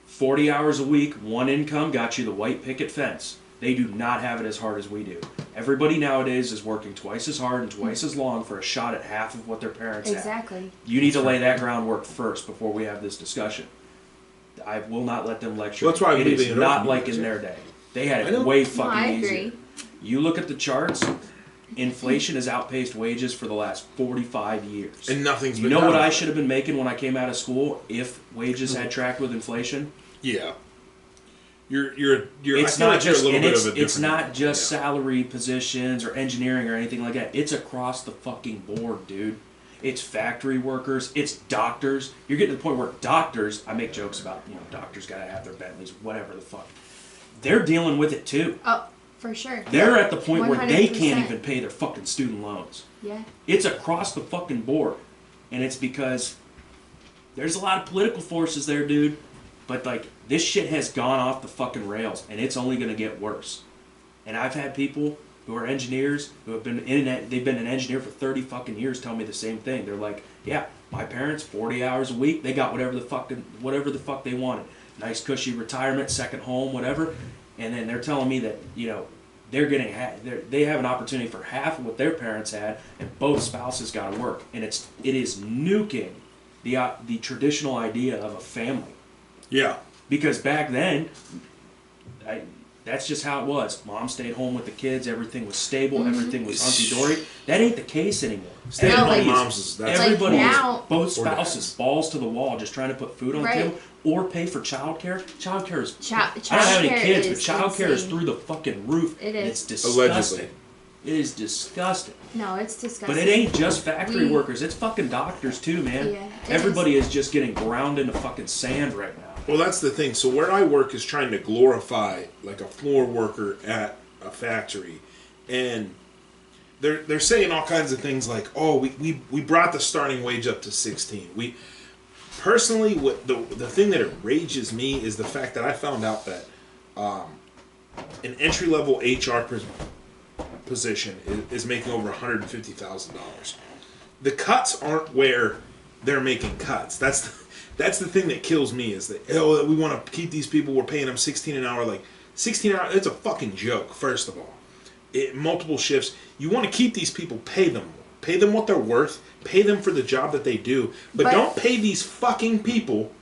40 hours a week, one income got you the white picket fence. They do not have it as hard as we do. Everybody nowadays is working twice as hard and twice as long for a shot at half of what their parents have. Exactly. You need to lay that groundwork first before we have this discussion. I will not let them lecture. Well, that's why I'm it leaving is it not open like because, in yeah. their day. They had it way fucking I easier. agree. You look at the charts, inflation has outpaced wages for the last 45 years. And nothing's been You know done what I about should have been making when I came out of school if wages had tracked with inflation? Yeah. You're It's I feel not like you're just a little and bit it's, of a it's different- not just yeah. salary positions or engineering or anything like that. It's across the fucking board, dude. It's factory workers. It's doctors. You're getting to the point where doctors. I make jokes about doctors gotta have their Bentleys, whatever the fuck. They're dealing with it too. Oh, for sure. They're at the point where they 100%. can't even pay their fucking student loans. Yeah. It's across the fucking board, and it's because there's a lot of political forces there, dude. But like this shit has gone off the fucking rails, and it's only gonna get worse. And I've had people who are engineers who have been they've been an engineer for 30 fucking years tell me the same thing. They're like, yeah, my parents 40 hours a week, they got whatever the fuck they wanted, nice cushy retirement, second home, whatever. And then they're telling me that they're getting they have an opportunity for half of what their parents had, and both spouses got to work, and it is nuking the traditional idea of a family. Yeah. Because back then, that's just how it was. Mom stayed home with the kids. Everything was stable. Everything was hunky-dory. That ain't the case anymore. Staying No, home like- moms that's Everybody Like is, now- both Or spouses, dads. balls to the wall, just trying to put food on Right. the table or pay for childcare. Childcare is. Child I don't have any care kids, but is childcare is insane. through the fucking roof. It and is. it's disgusting. Allegedly. It is disgusting. No, it's disgusting. But it ain't just factory We- workers. It's fucking doctors too, man. Yeah, it Everybody is just getting ground into fucking sand right now. Well, that's the thing. So where I work is trying to glorify like a floor worker at a factory, and they're saying all kinds of things like, oh, we brought the starting wage up to 16. We personally, what the thing that enrages me is the fact that I found out that an entry level HR position is making over $150,000. The cuts aren't where they're making cuts. That's the thing that kills me is that we want to keep these people. We're paying them $16 an hour. Like 16 hours. It's a fucking joke. First of all, multiple shifts. You want to keep these people. Pay them. Pay them what they're worth. Pay them for the job that they do. But don't pay these fucking people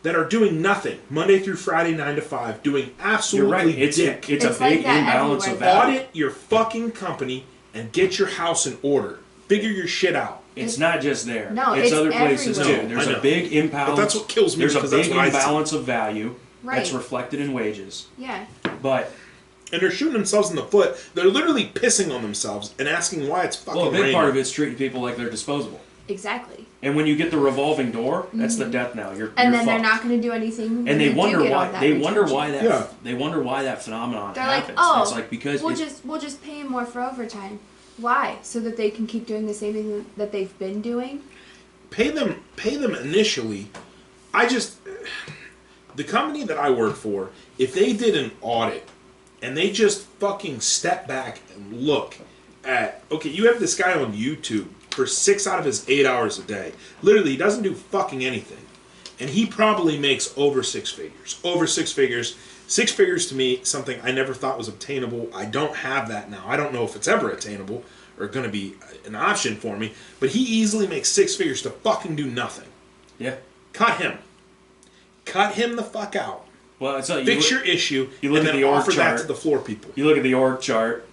that are doing nothing Monday through Friday, 9 to 5, doing absolutely You're right. It's a big imbalance of value. Audit your fucking company and get your house in order. Figure your shit out. It's not just there. No, it's other places everywhere. too. There's a big imbalance. But that's what kills me. There's a big imbalance of value that's reflected in wages. Yeah. And they're shooting themselves in the foot. They're literally pissing on themselves and asking why it's fucking Well, a big raining. part of it's treating people like they're disposable. Exactly. And when you get the revolving door, that's the death knell. You're then fucked. they're not going to do anything. And they wonder why. They wonder retention. why that. Yeah. They wonder why that phenomenon They're happens. like, It's like because we'll just pay them more for overtime. Why? So that they can keep doing the same thing that they've been doing. Pay them initially. The company that I work for, if they did an audit and they just fucking step back and look at, okay, you have this guy on YouTube for 6 out of his 8 hours a day. Literally, he doesn't do fucking anything. And he probably makes over 6 figures. Over 6 figures. 6 figures to me, something I never thought was obtainable. I don't have that now. I don't know if it's ever attainable or going to be an option for me. But he easily makes 6 figures to fucking do nothing. yeah. Cut him. Cut him the fuck out. Well, it's like Fix your issue you look and at then the org offer that chart. to the floor people. You look at the org chart.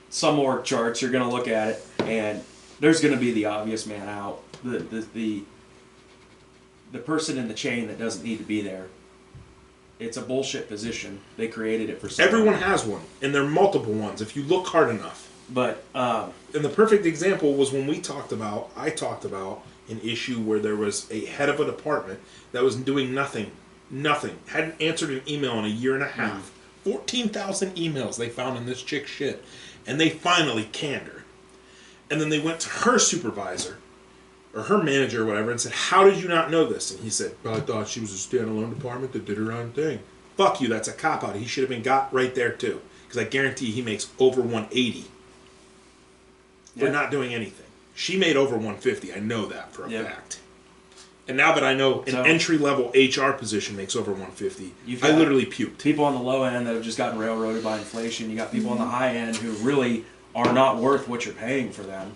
Some org charts, you're going to look at it, and there's going to be the obvious man out. The person in the chain that doesn't need to be there. It's a bullshit position. They created it for someone. Everyone has one, and there are multiple ones if you look hard enough. But and the perfect example was when I talked about an issue where there was a head of a department that was doing nothing, hadn't answered an email in a year and a half. 14,000 emails they found in this chick's shit, and they finally canned her. And then they went to her supervisor, or her manager or whatever, and said, "How did you not know this?" And he said, "Well, I thought she was a standalone department that did her own thing." Fuck you, that's a cop-out. He should have been got right there too. Because I guarantee he makes over 180 for not doing anything. She made over 150. I know that for a fact. And now that I know an entry-level HR position makes over 150, I literally puked. People on the low end that have just gotten railroaded by inflation. You got people on the high end who really are not worth what you're paying for them.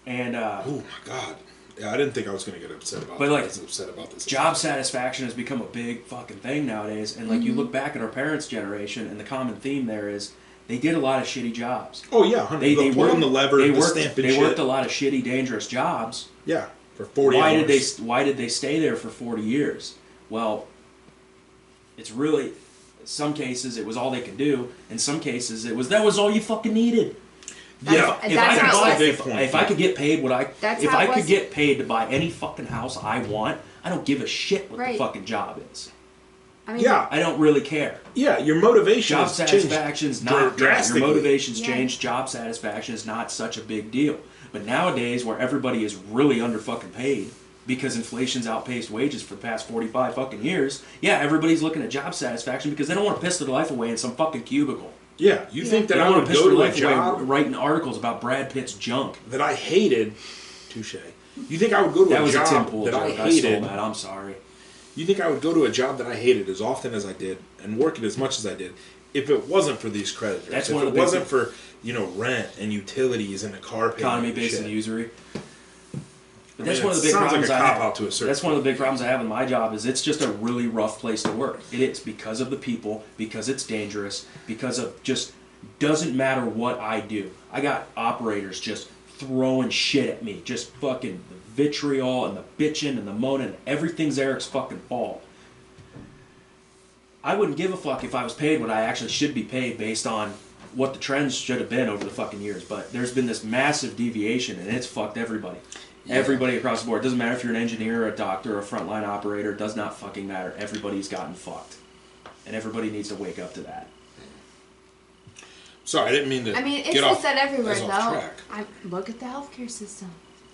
And oh my god, yeah, I didn't think I was going to get upset about. But that. like, I was upset about this. Job satisfaction has become a big fucking thing nowadays. And like, you look back at our parents' generation, and the common theme there is they did a lot of shitty jobs. Oh yeah, honey. They pulling the lever, they stamping worked a lot of shitty, dangerous jobs. Yeah, for 40 hours. Why did they stay there for 40 years? Well, it's really, some cases it was all they could do. In some cases that was all you fucking needed. If I could get paid get paid to buy any fucking house I want, I don't give a shit what the fucking job is. I mean, I don't really care. Yeah, your motivation Job satisfaction's not drastically. Your motivation's changed. Job satisfaction is not such a big deal. But nowadays, where everybody is really under fucking paid because inflation's outpaced wages for the past 45 fucking years, everybody's looking at job satisfaction because they don't want to piss their life away in some fucking cubicle. Yeah, you think that they I don't would want to piss go their to a life away job writing articles about Brad Pitt's junk? that I hated? Touche. You think I would go to That a was a Tim job Pool that joke. I I stole hated? that. I'm sorry. You think I would go to a job that I hated as often as I did and work it as much as I did if it wasn't for these creditors? That's if one of it the wasn't for rent and utilities and a car payment, Economy based and and shit. usury. But I that's mean, one of the it big sounds problems like a I have. cop-out to a certain That's one of the big problems I have in my job is it's just a really rough place to work. It is because of the people, because it's dangerous, because of just doesn't matter what I do. I got operators just throwing shit at me, just fucking the vitriol and the bitching and the moaning, and everything's Eric's fucking fault. I wouldn't give a fuck if I was paid what I actually should be paid based on what the trends should have been over the fucking years, but there's been this massive deviation and it's fucked everybody. Yeah. Everybody across the board. It doesn't matter if you're an engineer or a doctor or a frontline operator, it does not fucking matter. Everybody's gotten fucked. And everybody needs to wake up to that. Sorry, I didn't mean to. I mean, get it's off, that everywhere off though. track. Look at the healthcare system.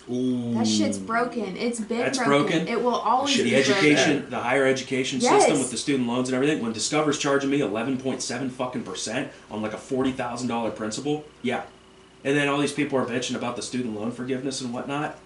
Ooh. That shit's broken. It's been That's broken. broken. It will always The be education, broken. the higher education system with the student loans and everything. When Discover's charging me 11.7% on like a $40,000 principal, yeah, And then all these people are bitching about the student loan forgiveness and whatnot.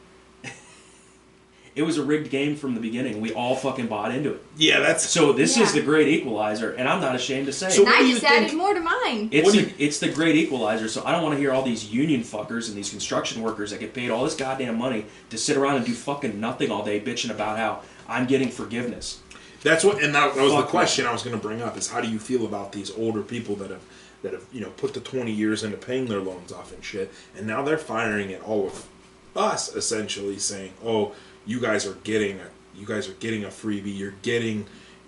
It was a rigged game from the beginning. We all fucking bought into it. Yeah, that's... So this is the great equalizer, and I'm not ashamed to say So it. And I just added more to mine. It's the great equalizer, so I don't want to hear all these union fuckers and these construction workers that get paid all this goddamn money to sit around and do fucking nothing all day bitching about how I'm getting forgiveness. That's what, and that was the question I was going to bring up, is how do you feel about these older people that have put the 20 years into paying their loans off and shit, and now they're firing at all of us, essentially saying, oh, you guys are getting a freebie, you're getting,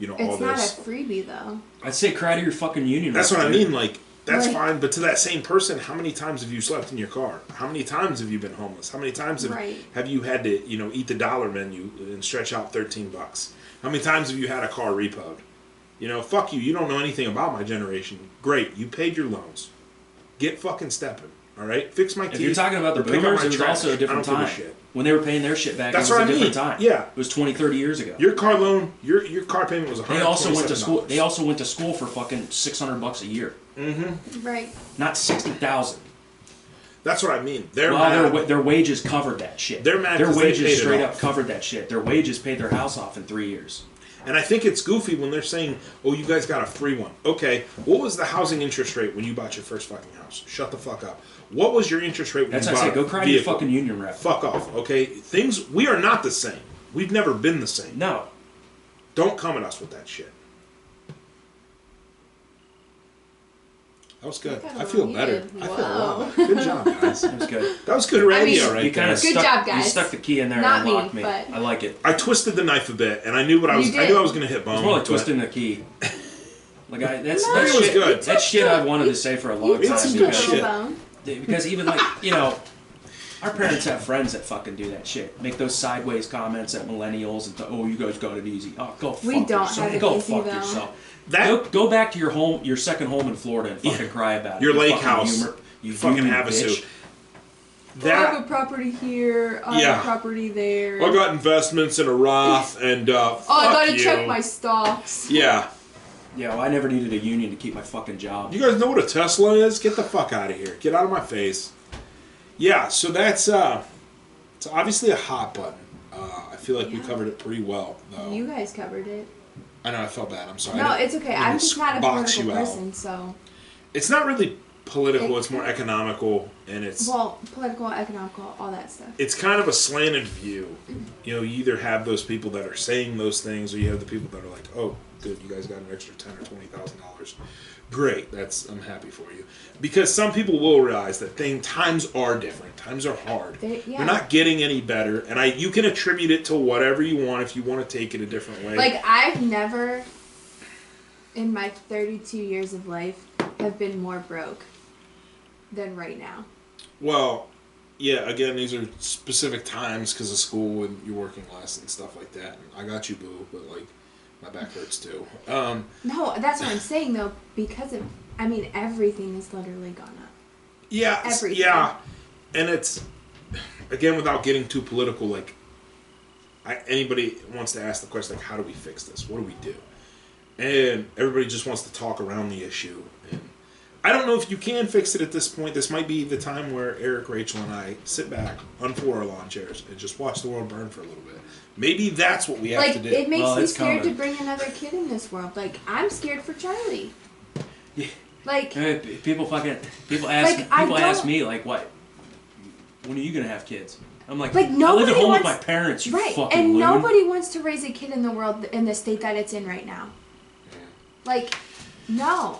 all this. It's not a freebie, though. I'd say cry to your fucking union. That's what I mean, like, that's fine, but to that same person, how many times have you slept in your car? How many times have you been homeless? How many times have you had to, eat the dollar menu and stretch out $13? How many times have you had a car repoed? Fuck you. You don't know anything about my generation. Great. You paid your loans. Get fucking stepping. All right? Fix my teeth. If you're talking about the boomers, it was also a different time. When they were paying their shit back, That's it was what a I different mean. time. Yeah. It was 20, 30 years ago. Your car loan, your car payment was $127. They also went to school. They also went to school for fucking $600 a year. Mm-hmm. Right. Not $60,000. That's what I mean. Their wages covered that shit. They're mad. Their They wages straight it up covered that shit. Their wages paid their house off in 3 years. And I think it's goofy when they're saying, oh, you guys got a free one. Okay, what was the housing interest rate when you bought your first fucking house? Shut the fuck up. What was your interest rate when That's you what bought I say. Go cry to your fucking union rep. Fuck off, okay? We are not the same. We've never been the same. No. Don't come at us with that shit. That was good. I feel better. I feel a lot better. Good job, guys. That was good. That was good radio right there. Good job, guys. You stuck the key in there Not and unlocked me. but... I like it. I twisted the knife a bit, and I knew I knew I was going to hit bone. It's more like twisting the key. That's was shit. good. That's shit I've wanted to say for a long time. It's some good shit. Because even our parents have friends that fucking do that shit. Make those sideways comments at millennials and oh, you guys got it easy. Oh, go fuck yourself. Go fuck yourself. Go back to your second home in Florida and fucking cry about it. Your lake house. You fucking Havasu. I have a property here. I have a property there. I got investments in a Roth and I gotta check my stocks. Yeah. Yeah, well, I never needed a union to keep my fucking job. You guys know what a Tesla is? Get the fuck out of here. Get out of my face. Yeah, so that's it's obviously a hot button. I feel like we covered it pretty well, though. You guys covered it. I know, I felt bad. I'm sorry. No, it's okay. I'm just not a political person, so... It's not really political. It's more economical, and it's... Well, political, economical, all that stuff. It's kind of a slanted view. You either have those people that are saying those things, or you have the people that are like, oh, good, you guys got an extra $10,000 or $20,000. Great, I'm happy for you. Because some people will realize that times are different. Times are hard. They're not getting any better, and you can attribute it to whatever you want if you want to take it a different way. Like, I've never, in my 32 years of life, have been more broke than right now. Well, yeah, again, these are specific times because of school and you're working less and stuff like that. And I got you, boo, but, like, my back hurts too. No, that's what I'm saying though, because of, everything has literally gone up. Yeah, everything. Yeah, and it's, again, without getting too political, like, anybody wants to ask the question, like, how do we fix this? What do we do? And everybody just wants to talk around the issue. And I don't know if you can fix it at this point. This might be the time where Eric, Rachel, and I sit back, unfold our lawn chairs, and just watch the world burn for a little bit. Maybe that's what we have to do. It makes me scared to bring another kid in this world. Like, I'm scared for Charlie. Yeah. Like, people ask me, like, what? When are you gonna have kids? I'm like I live at home with my parents. You fucking and loon. nobody wants to raise a kid in the world in the state that it's in right now. Like, no.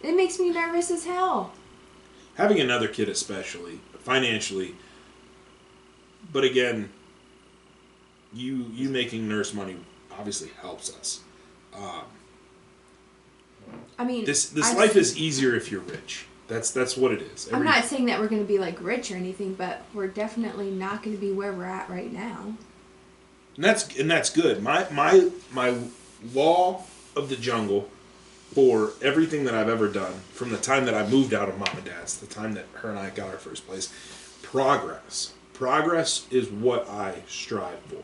It makes me nervous as hell. Having another kid, especially financially, but again, you making nurse money obviously helps us. This life is easier if you're rich. That's what it is. I'm not saying that we're going to be like rich or anything, but we're definitely not going to be where we're at right now. And that's good. My law of the jungle for everything that I've ever done, from the time that I moved out of mom and dad's, the time that her and I got our first place, progress. Progress is what I strive for.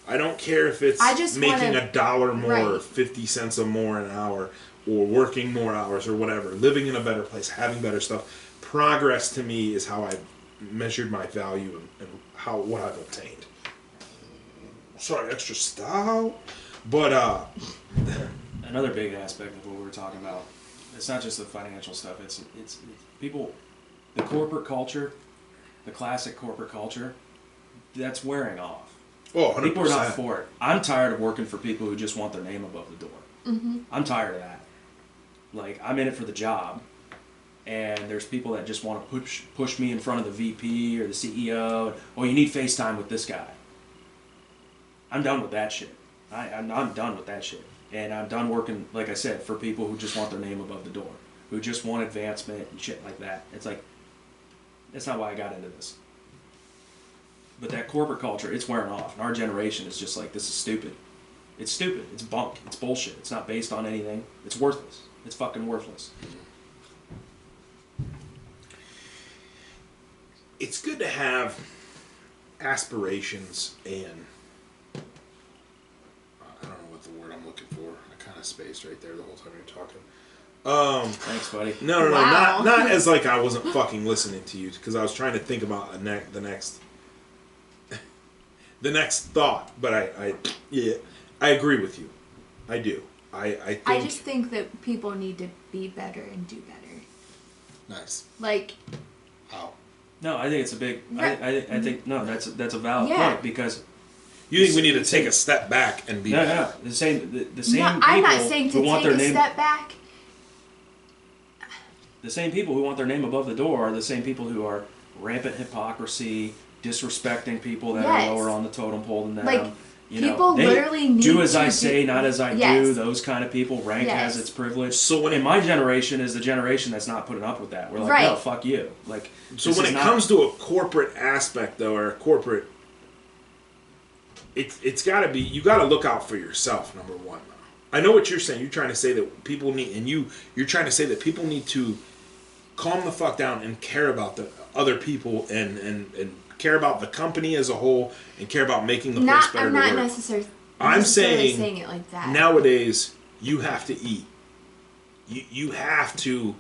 I don't care if it's making $1 more or 50 cents more an hour, or working more hours or whatever, living in a better place, having better stuff. progress to me is how I've measured my value and what I've obtained. Sorry, extra stout. But another big aspect of what we were talking about, it's not just the financial stuff. It's people, the corporate culture, the classic corporate culture, that's wearing off. Oh, 100%. People are not for it. I'm tired of working for people who just want their name above the door. Mm-hmm. I'm tired of that. Like, I'm in it for the job, and there's people that just want to push me in front of the VP or the CEO. Oh, you need FaceTime with this guy. I'm done with that shit. I'm done with that shit. And I'm done working, like I said, for people who just want their name above the door, who just want advancement and shit like that. It's like, that's not why I got into this. But that corporate culture, it's wearing off. And our generation is just like, this is stupid. It's stupid. It's bunk. It's bullshit. It's not based on anything. It's worthless. It's fucking worthless. It's good to have aspirations and I don't know what the word I'm looking for. I kind of spaced right there the whole time you're talking. Thanks, buddy. No, Wow. not as like I wasn't fucking listening to you because I was trying to think about the next thought. But I agree with you. I do. I just think that people need to be better and do better. Nice. Like, How? No, I think it's a big. I think no, that's a valid Yeah. point because You think we need to take a step back and be no, the same no, people I'm not saying to who want take their a name. step back. The same people who want their name above the door are the same people who are rampant hypocrisy, disrespecting people that Yes. are lower on the totem pole than them. Like, you people know, they literally need do as to I say, not as I Yes. do. Those kind of people. Rank Yes. has its privilege. So when in my generation is the generation that's not putting up with that. We're like, Right. no, fuck you. Like, So this when is it not- comes to a corporate aspect, though, or a corporate, it's got to be, you got to look out for yourself. Number one, I know what you're saying. You're trying to say that people need, and you're trying to say that people need to calm the fuck down and care about the other people and care about the company as a whole and care about making the place better I'm to not work. necessarily. I'm saying saying it like that. Nowadays, you have to eat. You have to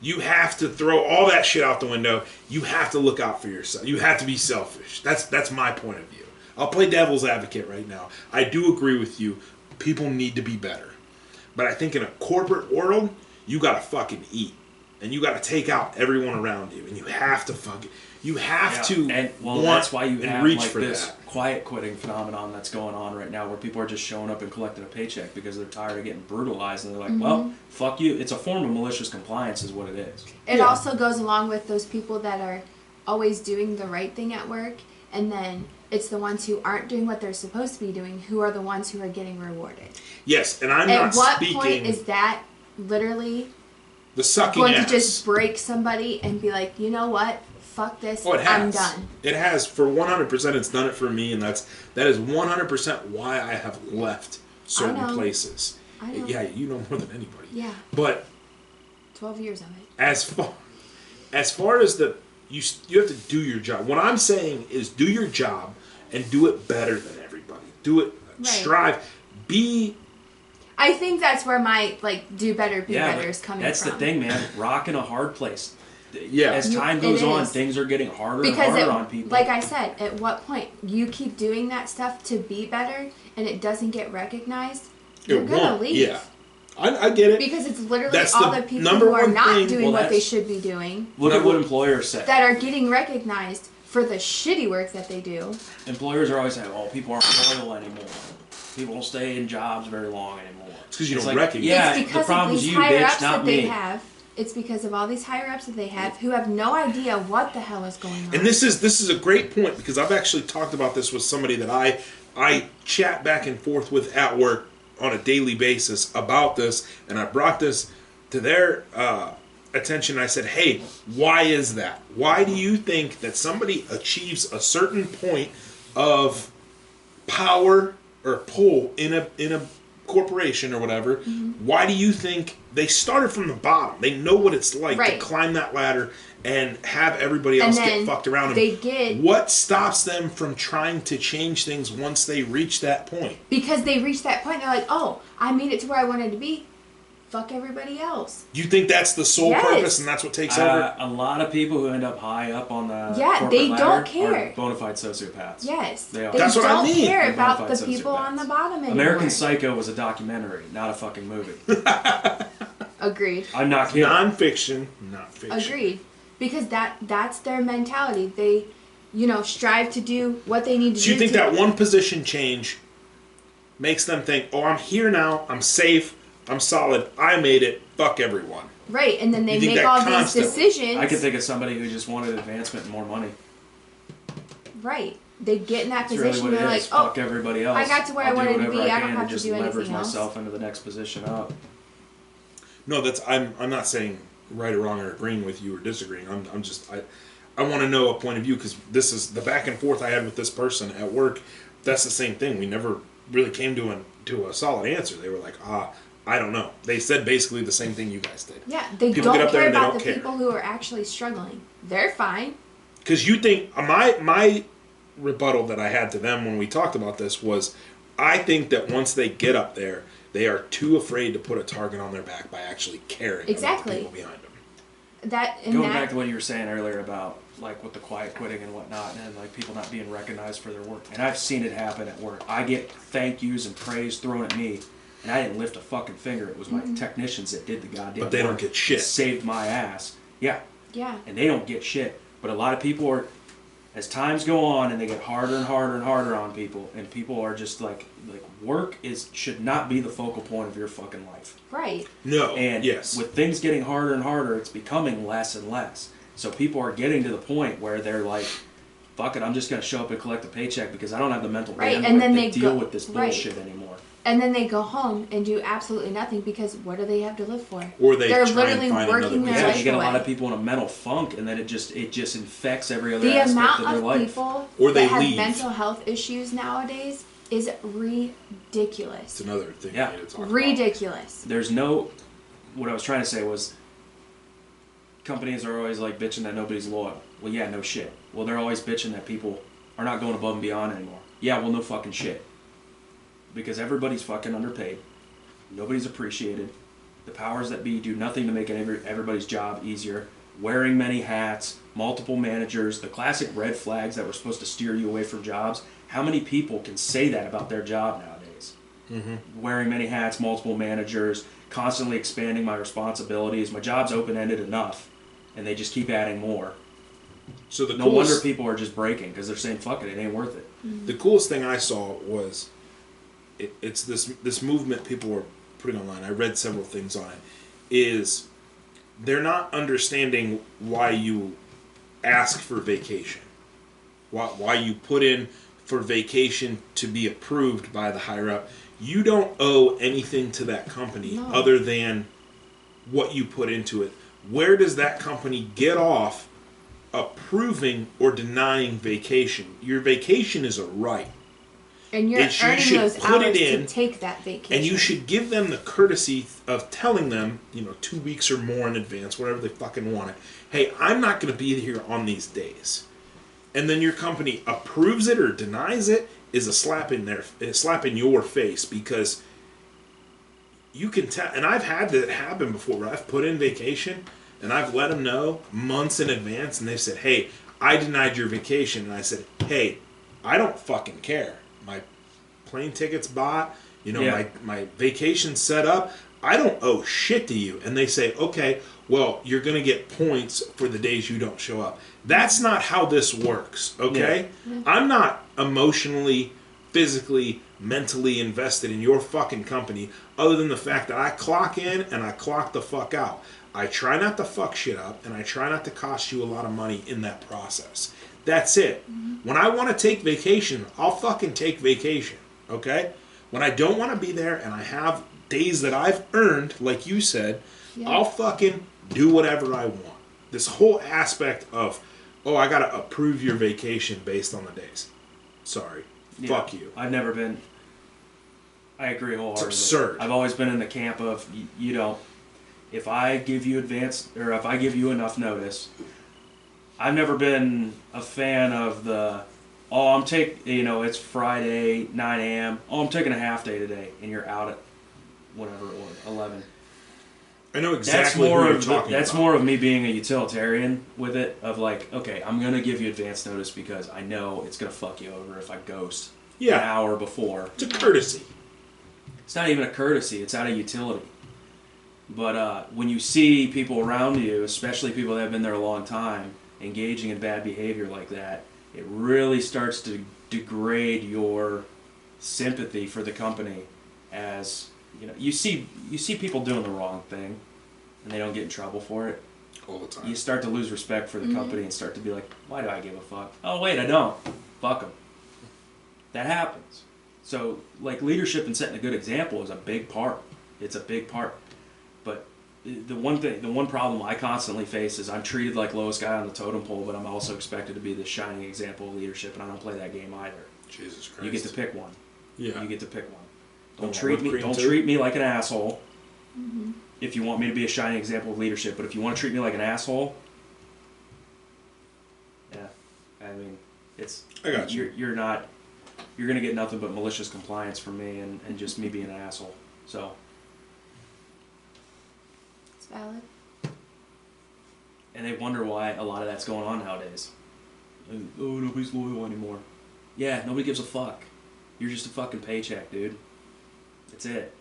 throw all that shit out the window. You have to look out for yourself. You have to be selfish. That's my point of view. I'll play devil's advocate right now. I do agree with you. People need to be better. But I think in a corporate world, you gotta fucking eat. And you gotta take out everyone around you. And you have to to and well, want that's why you and have reach like for this that. quiet quitting phenomenon that's going on right now, where people are just showing up and collecting a paycheck because they're tired of getting brutalized, and they're like, "Well, fuck you." It's a form of malicious compliance, is what it is. It Yeah. also goes along with those people that are always doing the right thing at work, and then it's the ones who aren't doing what they're supposed to be doing who are the ones who are getting rewarded. Yes, and I'm At not what speaking point is that literally the sucking going ass. to just break somebody and be like, you know what? Fuck this. Oh, it has. I'm done. It has. For 100%, it's done it for me, and that is 100% why I have left certain know. places. I know. Yeah, you know more than anybody. Yeah. But 12 years of it. as far as you have to do your job. What I'm saying is do your job and do it better than everybody. Do it. Right. Strive. Be. I think that's where my do better, be better but is coming that's from. the thing, man. Rock in a hard place. Yeah. As time It goes on, is. things are getting harder Because and harder on people. like I said, at what point you keep doing that stuff to be better and it doesn't get recognized, you're It gonna won't. leave. Yeah. I get it. Because it's literally That's all the the people number who are one not thing- doing Well, what they that's- should be doing Look at what employers say. that are getting recognized for the shitty work that they do. Employers are always saying, "Oh, people aren't loyal anymore. People don't stay in jobs very long anymore." It's 'cause you don't like, recognize. Yeah, It's the because of problem's these you, higher bitch, ups not that me. they have. It's because of all these higher ups that they have who have no idea what the hell is going on. And this is a great point because I've actually talked about this with somebody that I chat back and forth with at work on a daily basis about this, and I brought this to their attention. I said, "Hey, why is that? Why do you think that somebody achieves a certain point of power or pull in a corporation or whatever? Why do you think they started from the bottom? They know what it's like to Right. climb that ladder and have everybody else And get then fucked around them. they get- What stops them from trying to change things once they reach that point? Because they reach that point, they're like, oh, I made it to where I wanted to be. fuck everybody else. You think that's the sole Yes. purpose and that's what takes over? A lot of people who end up high up on the Yeah, corporate they ladder don't care. are bona fide sociopaths. Yes. They are. That's what I don't mean. care They're about bona the fide people on sociopaths. the bottom anymore. American Psycho was a documentary, not a fucking movie. Agreed. I'm not kidding. Non-fiction, not fiction. Agreed. Because that's their mentality. They, strive to do what they need to do. So you think that one position change makes them think, oh, I'm here now, I'm safe, I'm solid, I made it, fuck everyone. Right, and then they You think make that all constantly? these decisions. I can think of somebody who just wanted advancement and more money. Right. They get in that That's really position, what it they're is. like, Fuck everybody else. I got to where I I'll do wanted to whatever be, I I don't can have to to do leverage anything else. myself into the next position up. No, I'm not saying right or wrong or agreeing with you or disagreeing. I'm just I want to know a point of view because this is the back and forth I had with this person at work. That's the same thing. We never really came to a solid answer. They were like, I don't know. They said basically the same thing you guys did. Yeah, they People get don't up there care and they about don't the care. people who are actually struggling. They're fine. Because you think my rebuttal that I had to them when we talked about this was, I think that once they get up there, they are too afraid to put a target on their back by actually caring Exactly. about the people behind them. Going back to what you were saying earlier about like with the quiet quitting and whatnot, and like people not being recognized for their work, and I've seen it happen at work. I get thank yous and praise thrown at me, and I didn't lift a fucking finger. It was my technicians that did the goddamn But they don't work get shit. and saved my ass. Yeah, Yeah. and they don't get shit. But a lot of people are, as times go on and they get harder and harder and harder on people, and people are just like work should not be the focal point of your fucking life. Right. No. And yes. with things getting harder and harder, it's becoming less and less. So people are getting to the point where they're like, fuck it, I'm just going to show up and collect a paycheck because I don't have the mental Right, bandwidth and then to they deal go- with this right. bullshit anymore. And then they go home and do absolutely nothing because what do they have to live for? Or they They're try and literally find working another their Yeah, life you get a lot away. of people in a mental funk, and then it just infects every other The aspect amount of their of life. people Or they that have leave. mental health issues nowadays is It's ridiculous. another thing Yeah. we need to talk about. Ridiculous. There's no, what I was trying to say was, companies are always like bitching that nobody's loyal. Well, yeah, no shit. Well, they're always bitching that people are not going above and beyond anymore. Yeah, well, no fucking shit. Because everybody's fucking underpaid. Nobody's appreciated. The powers that be do nothing to make everybody's job easier. Wearing many hats, multiple managers, the classic red flags that were supposed to steer you away from jobs. How many people can say that about their job nowadays? Mm-hmm. Wearing many hats, multiple managers, constantly expanding my responsibilities. My job's open-ended enough, and they just keep adding more. So the No wonder coolest, people are just breaking because they're saying, fuck it, it ain't worth it. the coolest thing I saw was it's this movement people were putting online. I read several things on it. Is they're not understanding why you ask for vacation, why you put in for vacation to be approved by the higher up. You don't owe anything to that company No. other than what you put into it. Where does that company get off approving or denying vacation? Your vacation is a right. And you're You earning should those put it hours in, to take that vacation. And you should give them the courtesy of telling them, 2 weeks or more in advance, whatever they fucking want it. Hey, I'm not going to be here on these days. And then your company approves it or denies it is a slap in your face because you can tell. And I've had that happen before where I've put in vacation and I've let them know months in advance and they've said, hey, I denied your vacation. And I said, hey, I don't fucking care. My plane ticket's bought, my vacation's set up. I don't owe shit to you. And they say, okay, well, you're going to get points for the days you don't show up. That's not how this works, okay? Yeah. I'm not emotionally, physically, mentally invested in your fucking company other than the fact that I clock in and I clock the fuck out. I try not to fuck shit up and I try not to cost you a lot of money in that process. That's it. Mm-hmm. When I want to take vacation, I'll fucking take vacation, okay? When I don't want to be there and I have days that I've earned, like you said, Yeah. I'll fucking do whatever I want. This whole aspect of, I gotta approve your vacation based on the days. Sorry. Yeah. Fuck you. I've never been. I agree wholeheartedly. It's absurd. I've always been in the camp of you don't. If I give you advance or if I give you enough notice, I've never been a fan of the. Oh, it's Friday, 9 a.m. Oh, I'm taking a half day today, and you're out at whatever it was, 11. I know exactly what you're talking That's about. more of me being a utilitarian with it, of like, okay, I'm going to give you advance notice because I know it's going to fuck you over if I ghost an hour before. It's a courtesy. It's not even a courtesy, it's out of utility. But when you see people around you, especially people that have been there a long time, engaging in bad behavior like that, it really starts to degrade your sympathy for the company. As you see people doing the wrong thing and they don't get in trouble for it All the time. You start to lose respect for the company and start to be like, why do I give a fuck? Oh wait, I don't. Fuck them. That happens. So like leadership and setting a good example is a big part. It's a big part. But the one problem I constantly face is I'm treated like lowest guy on the totem pole, but I'm also expected to be this shining example of leadership, and I don't play that game either. Jesus Christ. You get to pick one. Yeah. You get to pick one. Don't Treat me like an asshole. If you want me to be a shining example of leadership, but if you want to treat me like an asshole, yeah, I mean, I got you. You're gonna get nothing but malicious compliance from me and just me being an asshole. So It's valid. and they wonder why a lot of that's going on nowadays. And, oh, nobody's loyal anymore. Yeah, nobody gives a fuck. You're just a fucking paycheck, dude. That's it.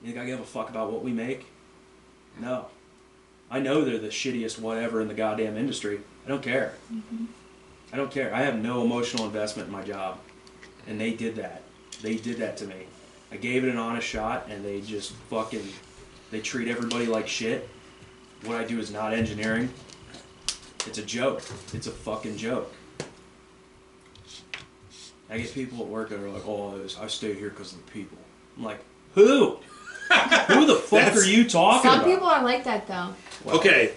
You think I give a fuck about what we make? No. I know they're the shittiest whatever in the goddamn industry. I don't care. I don't care. I have no emotional investment in my job. And they did that. They did that to me. I gave it an honest shot, and they just fucking... They treat everybody like shit. What I do is not engineering. It's a joke. It's a fucking joke. I get people at work that are like, oh, I stay here because of the people. I'm like, who? Who the fuck are you talking about? Some people are like that, though. Well, Okay.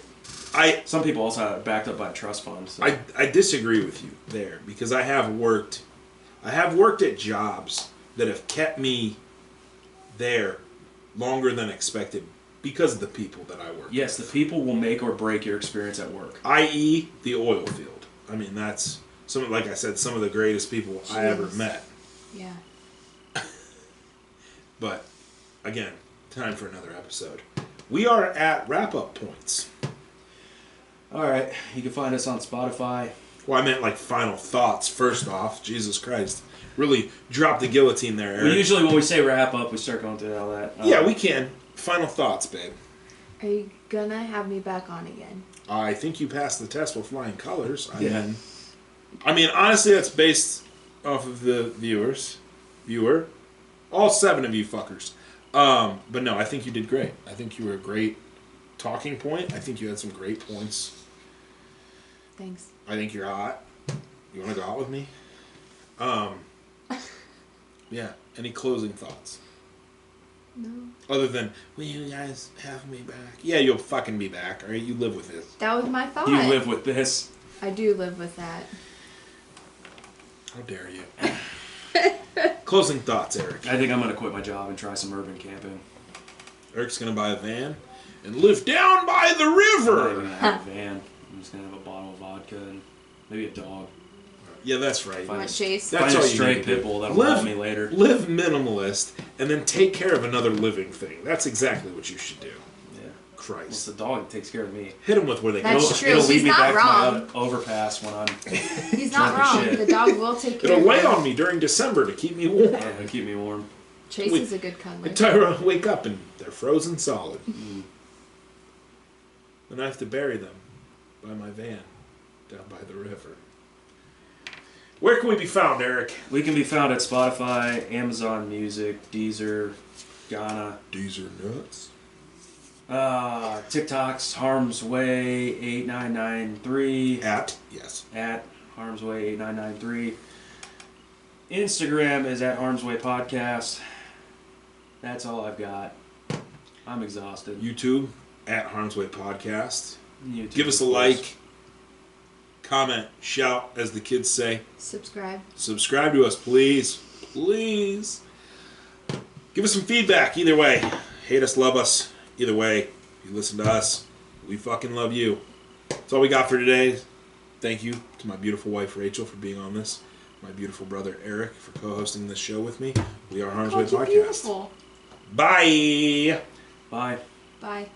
Some people also are backed up by trust funds. So. I disagree with you there because I have worked at jobs that have kept me there longer than expected because of the people that I work Yes, with. the people will make or break your experience at work. I.e. the oil field. I mean, that's like I said, some of the greatest people I ever met. Yeah. But again, time for another episode. We are at wrap-up points. All right, you can find us on Spotify. Well, I meant like final thoughts first off. Jesus Christ. Really drop the guillotine there, Eric. Well, usually when we say wrap up, we start going through all that. Yeah, we can. Final thoughts, babe. Are you gonna have me back on again? I think you passed the test with flying colors. Yeah. I mean, honestly, that's based off of the viewer. All 7 of you fuckers. But no, I think you did great. I think you were a great talking point. I think you had some great points. Thanks. I think you're hot. You want to go out with me? Yeah. Any closing thoughts? No. Other than, will you guys have me back? Yeah, you'll fucking be back, alright? You live with it. That was my thought. You live with this. I do live with that. How dare you? Closing thoughts, Eric. I think I'm going to quit my job and try some urban camping. Eric's going to buy a van and live down by the I'm not even river. going to have a van. I'm just going to have a bottle of vodka and maybe a dog. Yeah, that's right. You want Chase? That's Find all a you stray need to do. pit bull that'll Live- rob me later. Live minimalist and then take care of another living thing. That's exactly what you should do. Yeah. It's Christ. the dog that takes care of me. Hit them with where they That's go. true. It'll lead He's me not back wrong. to my overpass when I'm... He's not Drunk as wrong. shit. The dog will take care It'll of lay you. on me during December to keep me warm. Yeah, it'll keep me warm. Chase Wait. is a good cuddler. And Tyra wake up and they're frozen solid. Then I have to bury them by my van down by the river. Where can we be found, Eric? We can be found at Spotify, Amazon Music, Deezer, Ghana, These are nuts. TikTok's Harm's Way 8993 Yes. at Harm's Way 8993. Instagram is at Harm's Way Podcast. That's all I've got. I'm exhausted. YouTube at Harm's Way Podcast. YouTube, Give us a of course. like, comment, shout, as the kids say. Subscribe. Subscribe to us, please. Please. Give us some feedback either way. Hate us, love us. Either way, if you listen to us, we fucking love you. That's all we got for today. Thank you to my beautiful wife, Rachel, for being on this. My beautiful brother, Eric, for co-hosting this show with me. We are Harm's Way Called you Podcast. beautiful. Bye. Bye. Bye.